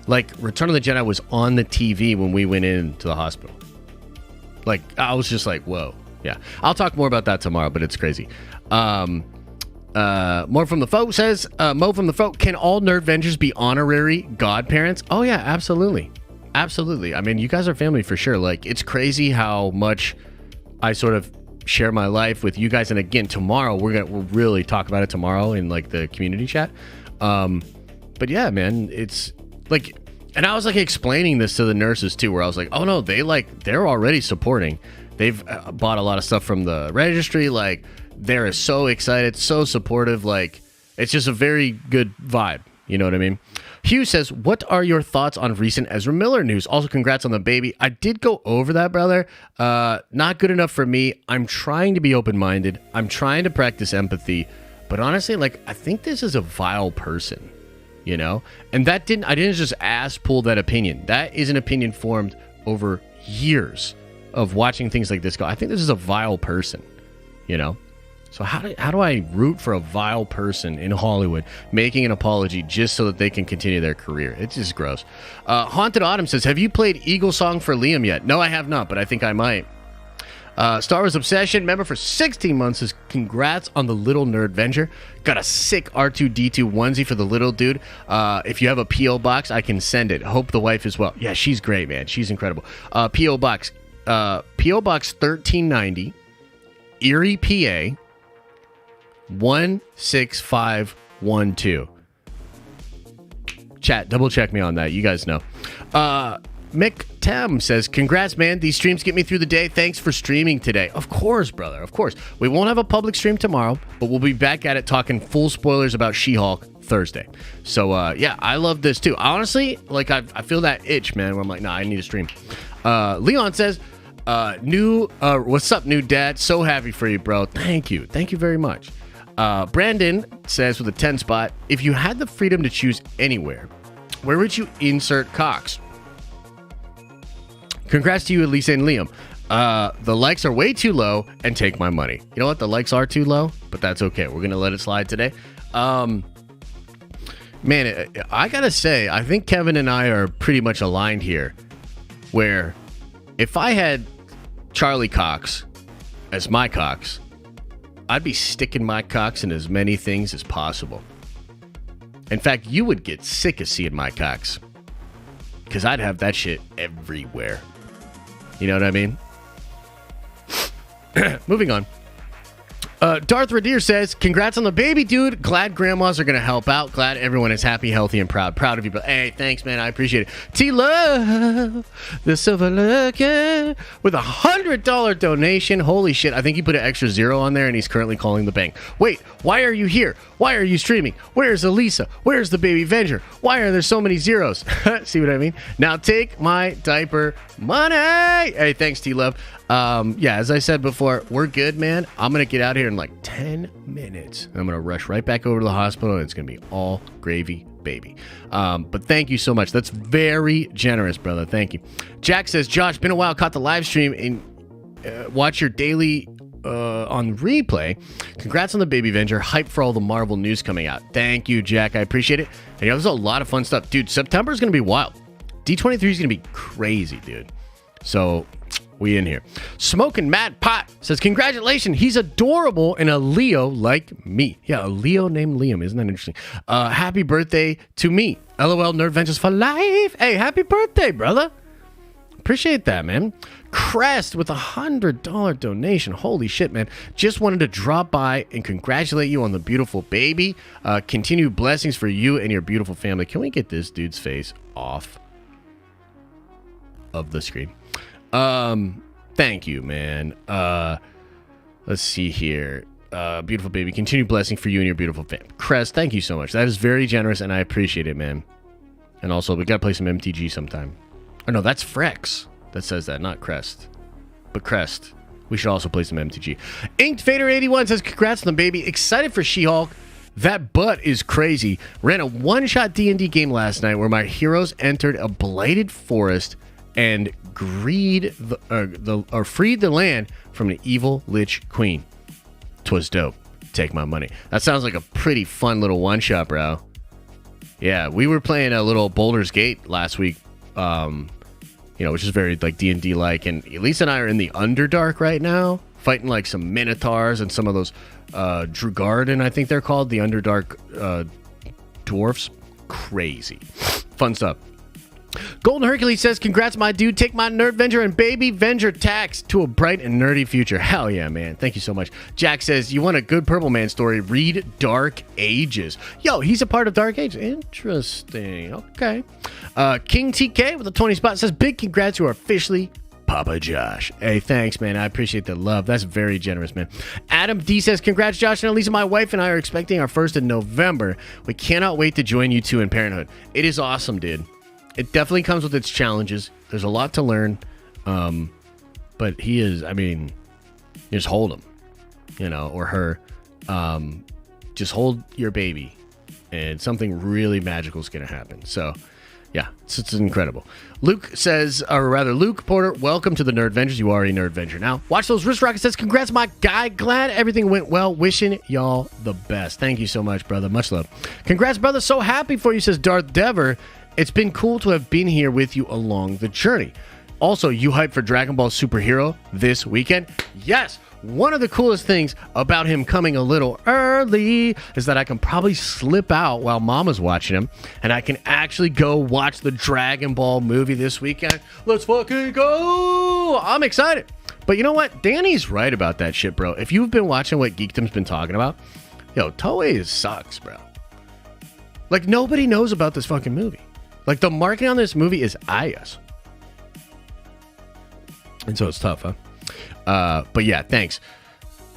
Like, Return of the Jedi was on the TV when we went into the hospital. Like, I was just like, whoa. Yeah. I'll talk more about that tomorrow, but it's crazy. More from the folk says, Mo from the folk, can all Nerd Vengers be honorary godparents? Oh, yeah, absolutely. Absolutely. I mean, you guys are family for sure. Like, it's crazy how much I sort of share my life with you guys. And again, tomorrow, we'll really talk about it tomorrow in, like, the community chat. But yeah, man, it's... like, and I was like explaining this to the nurses too, where I was like, oh no, they're already supporting. They've bought a lot of stuff from the registry. Like, they're so excited, so supportive. Like, it's just a very good vibe. You know what I mean? Hugh says, what are your thoughts on recent Ezra Miller news? Also, congrats on the baby. I did go over that, brother. Not good enough for me. I'm trying to be open-minded. I'm trying to practice empathy. But honestly, like, I think this is a vile person. And I didn't just pull that opinion. That is an opinion formed over years of watching things like this go. I think this is a vile person, So how do I root for a vile person in Hollywood making an apology just so that they can continue their career? It's just gross. Haunted Autumn says, have you played Eagle Song for Liam yet? No, I have not, but I think I might. Star Wars Obsession member for 16 months says, congrats on the little Nerd Venger. Got a sick R2-D2 onesie for the little dude. If you have a P.O. box, I can send it. Hope the wife as well. Yeah, she's great, man. She's incredible. P.O. Box 1390, Erie, PA 16512. Chat, double check me on that. You guys know. Mick Tam says, congrats, man. These streams get me through the day. Thanks for streaming today. Of course, brother. Of course. We won't have a public stream tomorrow, but we'll be back at it talking full spoilers about She-Hulk Thursday. So, yeah, I love this too. Honestly, like, I feel that itch, man, where I'm like, nah, I need to stream. Leon says, what's up, new dad? So happy for you, bro. Thank you. Thank you very much. Brandon says, with a 10 spot, if you had the freedom to choose anywhere, where would you insert Cox? Congrats to you, Elisa and Liam. The likes are way too low, and take my money. You know what? The likes are too low, but that's okay. We're going to let it slide today. Man, I got to say, I think Kevin and I are pretty much aligned here, where if I had Charlie Cox as my Cox, I'd be sticking my Cox in as many things as possible. In fact, you would get sick of seeing my Cox, because I'd have that shit everywhere. You know what I mean? Moving on. Darth Radier says, congrats on the baby, dude. Glad grandmas are going to help out. Glad everyone is happy, healthy, and proud. Proud of you. But hey, thanks, man. I appreciate it. T-Love, the silver looking, with $100 donation. Holy shit. I think he put an extra 0 on there, and he's currently calling the bank. Wait, why are you here? Why are you streaming? Where's Elisa? Where's the baby Avenger? Why are there so many zeros? See what I mean? Now take my diaper money. Hey, thanks, T-Love. Yeah, as I said before, we're good, man. I'm going to get out of here in like 10 minutes. I'm going to rush right back over to the hospital, and it's going to be all gravy, baby. But thank you so much. That's very generous, brother. Thank you. Jack says, Josh, been a while. Caught the live stream and watch your daily on replay. Congrats on the baby Avenger. Hype for all the Marvel news coming out. Thank you, Jack. I appreciate it. And there's a lot of fun stuff. Dude, September is going to be wild. D23 is going to be crazy, dude. So we in here. Smoking Mad Pot says, congratulations. He's adorable and a Leo like me. Yeah, a Leo named Liam. Isn't that interesting? Happy birthday to me. LOL Nerd Ventures for life. Hey, happy birthday, brother. Appreciate that, man. Crest with $100 donation. Holy shit, man. Just wanted to drop by and congratulate you on the beautiful baby. Continued blessings for you and your beautiful family. Can we get this dude's face off of the screen? Thank you, man. Let's see here. Beautiful baby. Continued blessing for you and your beautiful family. Crest, thank you so much. That is very generous, and I appreciate it, man. And also, we got to play some MTG sometime. Oh, no, that's Frex that says that, not Crest. But Crest. We should also play some MTG. Inked Fader 81 says, congrats on the baby. Excited for She-Hulk. That butt is crazy. Ran a one-shot D&D game last night where my heroes entered a blighted forest and freed the land from an evil Lich Queen. 'Twas dope. Take my money. That sounds like a pretty fun little one-shot, bro. Yeah, we were playing a little Baldur's Gate last week, which is very like D&D like, and Elisa and I are in the Underdark right now, fighting like some Minotaurs and some of those Drugarden, I think they're called, the Underdark dwarfs. Crazy. Fun stuff. Golden Hercules says, congrats, my dude. Take my Nerd Venger and baby Venger tax to a bright and nerdy future. Hell yeah, man. Thank you so much. Jack says, you want a good Purple Man story? Read Dark Ages. Yo, he's a part of Dark Ages. Interesting. Okay. King TK with a 20 spot says, big congrats. You are officially Papa Josh. Hey, thanks, man. I appreciate the love. That's very generous, man. Adam D says, congrats, Josh and Elisa. My wife and I are expecting our first in November. We cannot wait to join you two in parenthood. It is awesome, dude. It definitely comes with its challenges. There's a lot to learn. But he is, I mean, just hold him, or her. Just hold your baby and something really magical is going to happen. So, yeah, it's incredible. Luke says, or rather, Luke Porter, welcome to the Nerd Ventures. You are a Nerd Venture now. Watch those wrist rockets. Says, congrats, my guy. Glad everything went well. Wishing y'all the best. Thank you so much, brother. Much love. Congrats, brother. So happy for you, says Darth Dever. It's been cool to have been here with you along the journey. Also, you hyped for Dragon Ball Superhero this weekend? Yes! One of the coolest things about him coming a little early is that I can probably slip out while Mama's watching him, and I can actually go watch the Dragon Ball movie this weekend. Let's fucking go! I'm excited. But you know what? Danny's right about that shit, bro. If you've been watching what Geekdom's been talking about, Toei sucks, bro. Like, nobody knows about this fucking movie. Like, the marketing on this movie is ass. And so it's tough, huh? But yeah, thanks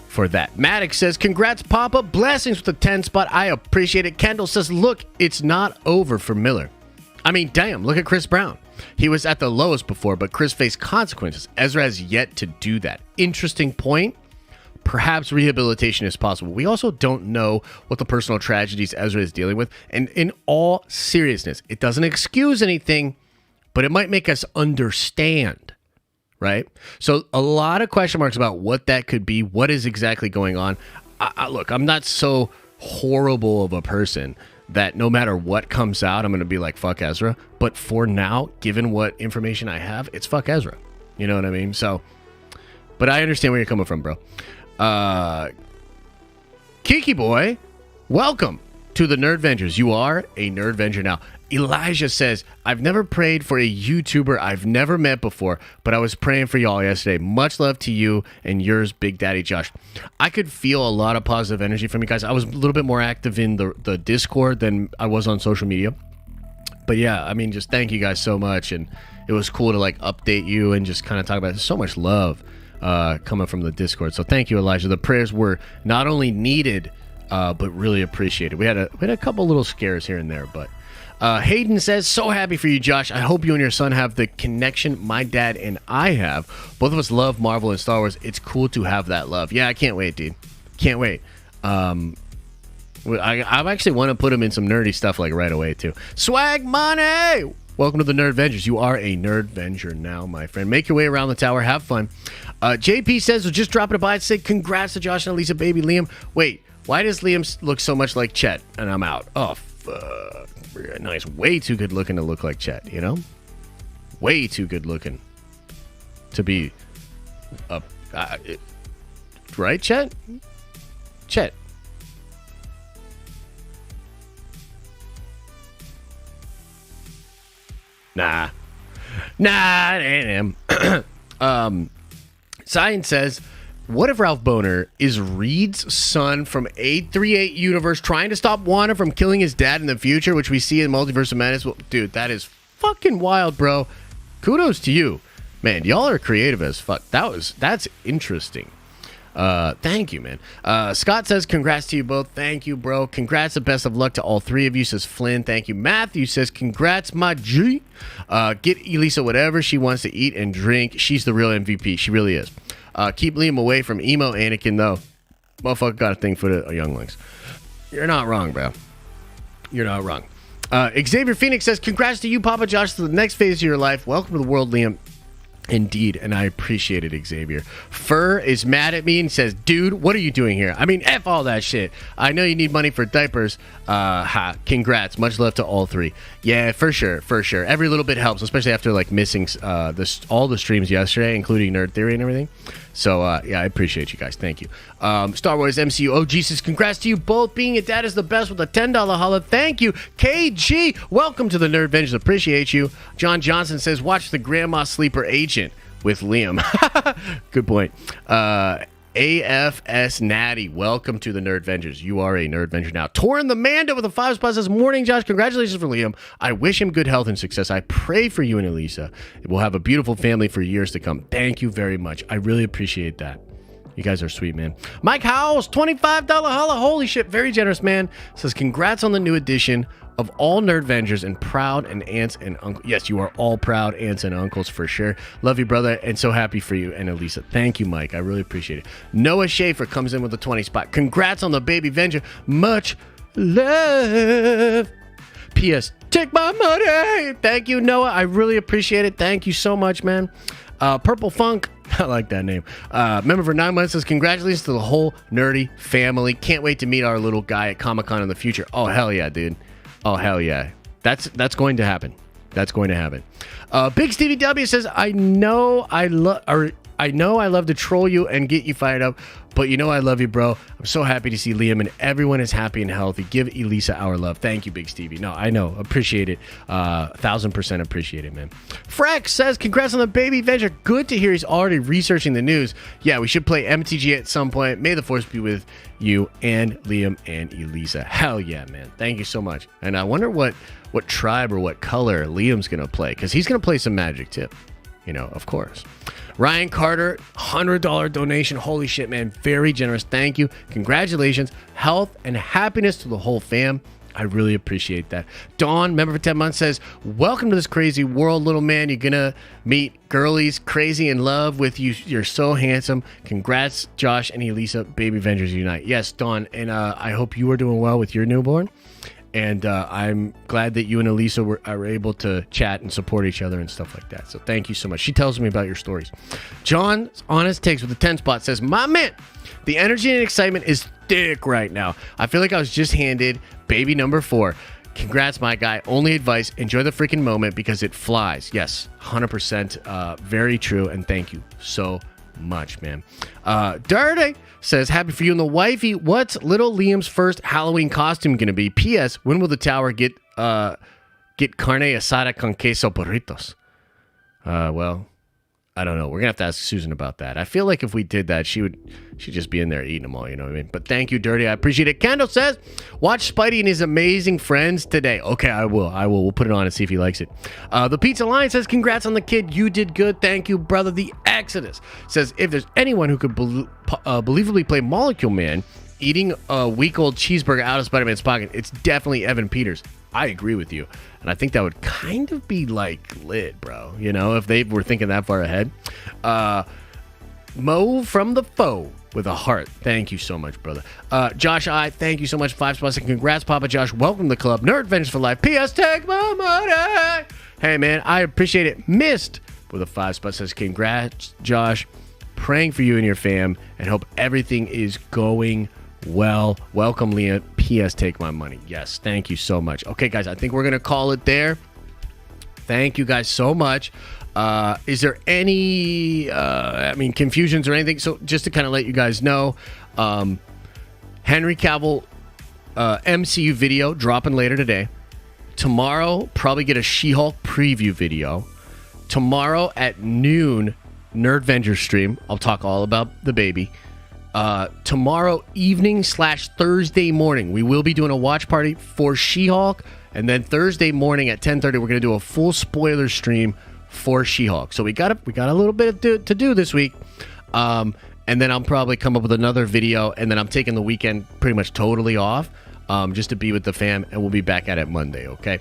for that. Maddox says, congrats, Papa. Blessings with the 10 spot. I appreciate it. Kendall says, look, it's not over for Miller. I mean, damn, look at Chris Brown. He was at the lowest before, but Chris faced consequences. Ezra has yet to do that. Interesting point. Perhaps rehabilitation is possible. We also don't know what the personal tragedies Ezra is dealing with. And in all seriousness, it doesn't excuse anything, but it might make us understand, right? So a lot of question marks about what that could be, what is exactly going on. Look, I'm not so horrible of a person that no matter what comes out, I'm going to be like, fuck Ezra. But for now, given what information I have, it's fuck Ezra. You know what I mean? So, but I understand where you're coming from, bro. Kiki boy, welcome to the Nerd Ventures. You are a Nerd Venture now. Elijah says, I've never prayed for a YouTuber I've never met before, but I was praying for y'all yesterday. Much love to you and yours, Big Daddy Josh. I could feel a lot of positive energy from you guys. I was a little bit more active in the Discord than I was on social media. But yeah, I mean, just thank you guys so much. And it was cool to like update you and just kind of talk about it. So much love coming from the Discord. So thank you, Elijah. The prayers were not only needed, but really appreciated. We had a couple little scares here and there, but Hayden says, so happy for you, Josh. I hope you and your son have the connection my dad and I have. Both of us love Marvel and Star Wars. It's cool to have that love. Yeah, I can't wait, dude. Can't wait. I actually want to put him in some nerdy stuff like right away, too. Swag money! Welcome to the Nerd Vengers. You are a Nerd Venger now, my friend. Make your way around the tower. Have fun. JP says, just dropping a by to say congrats to Josh and Elisa, baby Liam. Wait, why does Liam look so much like Chet? And I'm out. Oh, fuck. Nice. Way too good looking to look like Chet, you know? Way too good looking to be right, Chet? Chet. Nah, it ain't him. Science says, what if Ralph Bohner is Reed's son from 838 universe trying to stop Wanda from killing his dad in the future, which we see in Multiverse of Madness? Well, dude, that is fucking wild, bro. Kudos to you. Man, y'all are creative as fuck. That's interesting. Thank you, man. Scott says, congrats to you both. Thank you, bro. Congrats and best of luck to all three of you, says Flynn. Thank you. Matthew says, congrats, my G. Get Elisa whatever she wants to eat and drink. She's the real MVP. She really is. Keep Liam away from emo Anakin, though. Motherfucker got a thing for the younglings. You're not wrong, bro. You're not wrong. Xavier Phoenix says, congrats to you, Papa Josh, to the next phase of your life. Welcome to the world, Liam. Indeed, and I appreciate it, Xavier. Fur is mad at me and says, dude, what are you doing here? I mean, F all that shit. I know you need money for diapers. Congrats. Much love to all three. Yeah, for sure. Every little bit helps, especially after like missing all the streams yesterday, including Nerd Theory and everything. So, yeah, I appreciate you guys. Thank you. Star Wars MCU. Oh, Jesus, congrats to you both. Being a dad is the best with a $10 holla. Thank you. KG, welcome to the Nerd Vengers. Appreciate you. John Johnson says, watch the Grandma Sleeper Agent with Liam. Good point. AFS Natty, welcome to the Nerd Vengers. You are a Nerd Venger now. Torrin the Mando with a 5 spot says, morning, Josh. Congratulations for Liam. I wish him good health and success. I pray for you and Elisa. We'll have a beautiful family for years to come. Thank you very much. I really appreciate that. You guys are sweet, man. Mike Howells, $25 holla. Holy shit, very generous, man. Says, congrats on the new edition of all Nerd Vengers and proud and aunts and uncles. Yes, you are all proud aunts and uncles for sure. Love you, brother, and so happy for you and Elisa. Thank you, Mike. I really appreciate it. Noah Schaefer comes in with a 20 spot. Congrats on the baby Venger. Much love. P.S. Take my money. Thank you, Noah. I really appreciate it. Thank you so much, man. Purple Funk. I like that name. Member for 9 months says, congratulations to the whole nerdy family. Can't wait to meet our little guy at Comic-Con in the future. Oh, hell yeah, dude. Oh, hell yeah. That's going to happen. That's going to happen. Big Stevie W says, I know I love to troll you and get you fired up, but you know I love you, bro. I'm so happy to see Liam and everyone is happy and healthy. Give Elisa our love. Thank you, Big Stevie. No, I know. Appreciate it. 1,000% appreciate it, man. Frex says, congrats on the baby venture. Good to hear he's already researching the news. Yeah, we should play MTG at some point. May the force be with you and Liam and Elisa. Hell yeah, man. Thank you so much. And I wonder what tribe or what color Liam's going to play, because he's going to play some Magic too. You know, of course. Ryan Carter, $100 donation. Holy shit, man. Very generous. Thank you. Congratulations. Health and happiness to the whole fam. I really appreciate that. Dawn, member for 10 months, says, welcome to this crazy world, little man. You're going to meet girlies crazy in love with you. You're so handsome. Congrats, Josh and Elisa. Baby Vengers Unite. Yes, Dawn. And I hope you are doing well with your newborn. And I'm glad that you and Elisa are able to chat and support each other and stuff like that. So thank you so much. She tells me about your stories. John's Honest Takes with the 10 spot says, my man, the energy and excitement is thick right now. I feel like I was just handed baby number 4. Congrats, my guy. Only advice, enjoy the freaking moment because it flies. Yes, 100%. Very true. And thank you so much, man. Dirty says, happy for you and the wifey. What's little Liam's first Halloween costume gonna be? P.S. When will the tower get get carne asada con queso burritos. Well, I don't know. We're going to have to ask Susan about that. I feel like if we did that, she'd just be in there eating them all, you know what I mean? But thank you, Dirty. I appreciate it. Kendall says, watch Spidey and his amazing friends today. Okay, I will. We'll put it on and see if he likes it. The Pizza Lion says, congrats on the kid. You did good. Thank you, brother. The Exodus says, if there's anyone who could believably play Molecule Man, eating a week-old cheeseburger out of Spider-Man's pocket, it's definitely Evan Peters. I agree with you. And I think that would kind of be like lit, bro. You know, if they were thinking that far ahead. Mo from the Foe with a heart. Thank you so much, brother. Josh I, thank you so much. 5 spots and congrats, Papa Josh. Welcome to the club. Nerd Vengeance for life. P.S. Take my money. Hey, man, I appreciate it. Missed with a 5 spot says congrats, Josh. Praying for you and your fam and hope everything is going well. Welcome, Leah. P.S. Take my money. Yes, thank you so much. Okay, guys, I think we're going to call it there. Thank you guys so much. Is there any, confusions or anything? So just to kind of let you guys know, Henry Cavill MCU video dropping later today. Tomorrow, probably get a She-Hulk preview video. Tomorrow at noon, Nerd Venger stream. I'll talk all about the baby. Tomorrow evening / Thursday morning, we will be doing a watch party for She-Hulk. And then Thursday morning at 10:30, we're going to do a full spoiler stream for She-Hulk. So we got a little bit to do this week. And then I'll probably come up with another video. And then I'm taking the weekend pretty much totally off just to be with the fam. And we'll be back at it Monday, okay?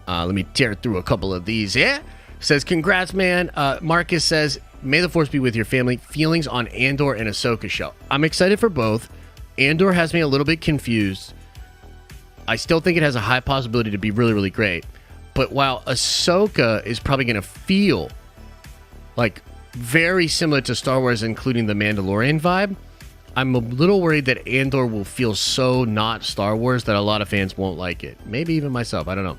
Let me tear through a couple of these. Yeah? Says, congrats, man. Marcus says, may the force be with your family. Feelings on Andor and Ahsoka show. I'm excited for both. Andor has me a little bit confused. I still think it has a high possibility to be really, really great. But while Ahsoka is probably going to feel like very similar to Star Wars, including the Mandalorian vibe, I'm a little worried that Andor will feel so not Star Wars that a lot of fans won't like it. Maybe even myself. I don't know.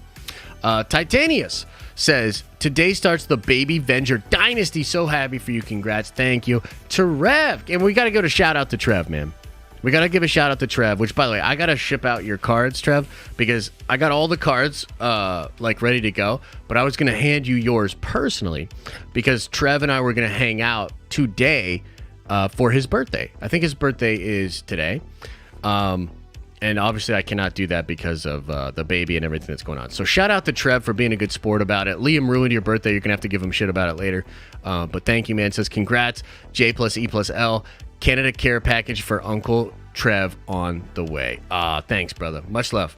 Titanius says, today starts the Baby Venger Dynasty. So happy for you. Congrats. Thank you. To Rev. And we got to go to shout out to Trev, man. We got to give a shout out to Trev, which, by the way, I got to ship out your cards, Trev, because I got all the cards ready to go. But I was going to hand you yours personally because Trev and I were going to hang out today for his birthday. I think his birthday is today. And obviously I cannot do that because of the baby and everything that's going on. So shout out to Trev for being a good sport about it. Liam ruined your birthday. You're going to have to give him shit about it later. But thank you, man. It says congrats. J+E+L. Canada care package for Uncle Trev on the way. Thanks, brother. Much love.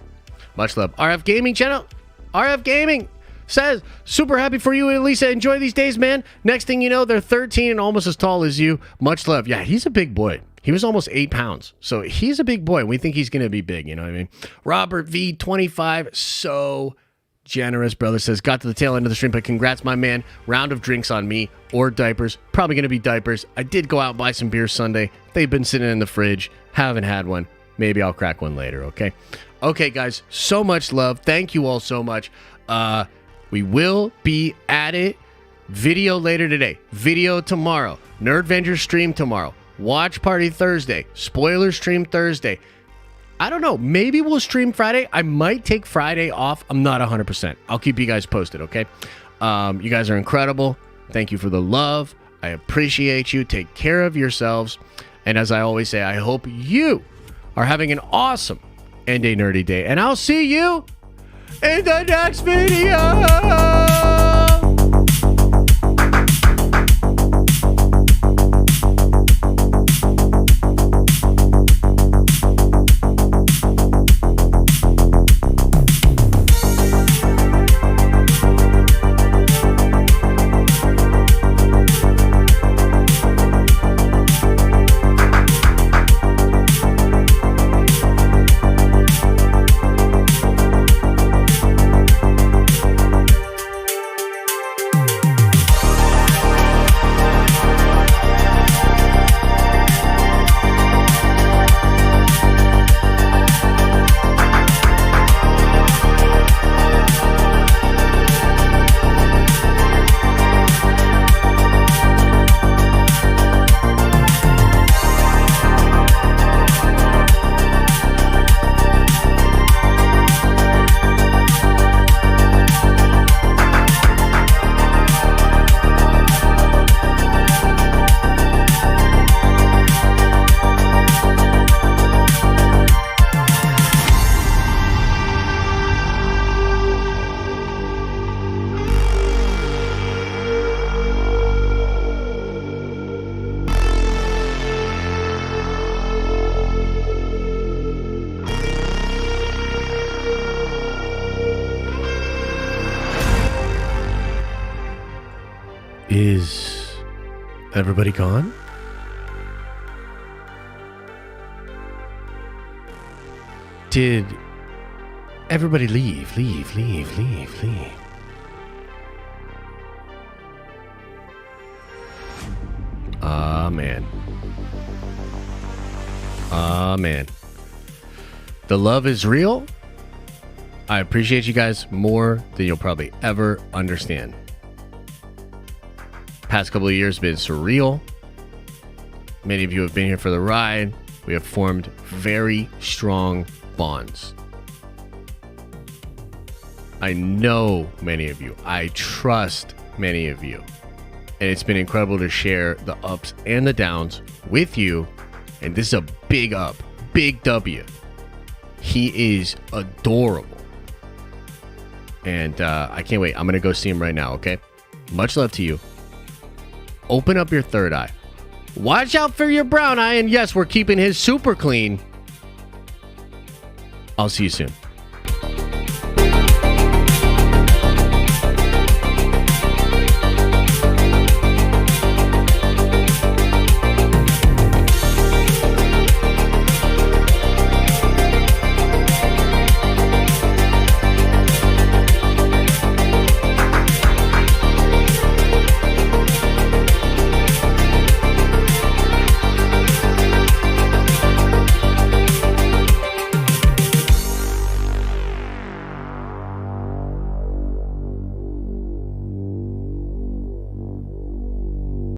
Much love. RF Gaming channel. RF Gaming says, super happy for you and Lisa. Enjoy these days, man. Next thing you know, they're 13 and almost as tall as you. Much love. Yeah, he's a big boy. He was almost 8 pounds. So he's a big boy. We think he's going to be big. You know what I mean? Robert V, 25. So generous, brother. Says, got to the tail end of the stream, but congrats, my man. Round of drinks on me or diapers. Probably going to be diapers. I did go out and buy some beer Sunday. They've been sitting in the fridge. Haven't had one. Maybe I'll crack one later, okay? Okay, guys. So much love. Thank you all so much. We will be at it. Video later today. Video tomorrow. Nerd Venger stream tomorrow. Watch party Thursday. Spoiler stream Thursday. I don't know. Maybe we'll stream Friday. I might take Friday off. I'm not 100%. I'll keep you guys posted, okay? You guys are incredible. Thank you for the love. I appreciate you. Take care of yourselves. And as I always say, I hope you are having an awesome and a nerdy day. And I'll see you in the next video. Everybody gone? Did everybody leave? Leave. Man. The love is real. I appreciate you guys more than you'll probably ever understand. Past couple of years have been surreal. Many of you have been here for the ride. We have formed very strong bonds. I know many of you. I trust many of you. And it's been incredible to share the ups and the downs with you. And this is a big up, big W. He is adorable. And I can't wait. I'm going to go see him right now, okay? Much love to you. Open up your third eye. Watch out for your brown eye. And yes, we're keeping his super clean. I'll see you soon.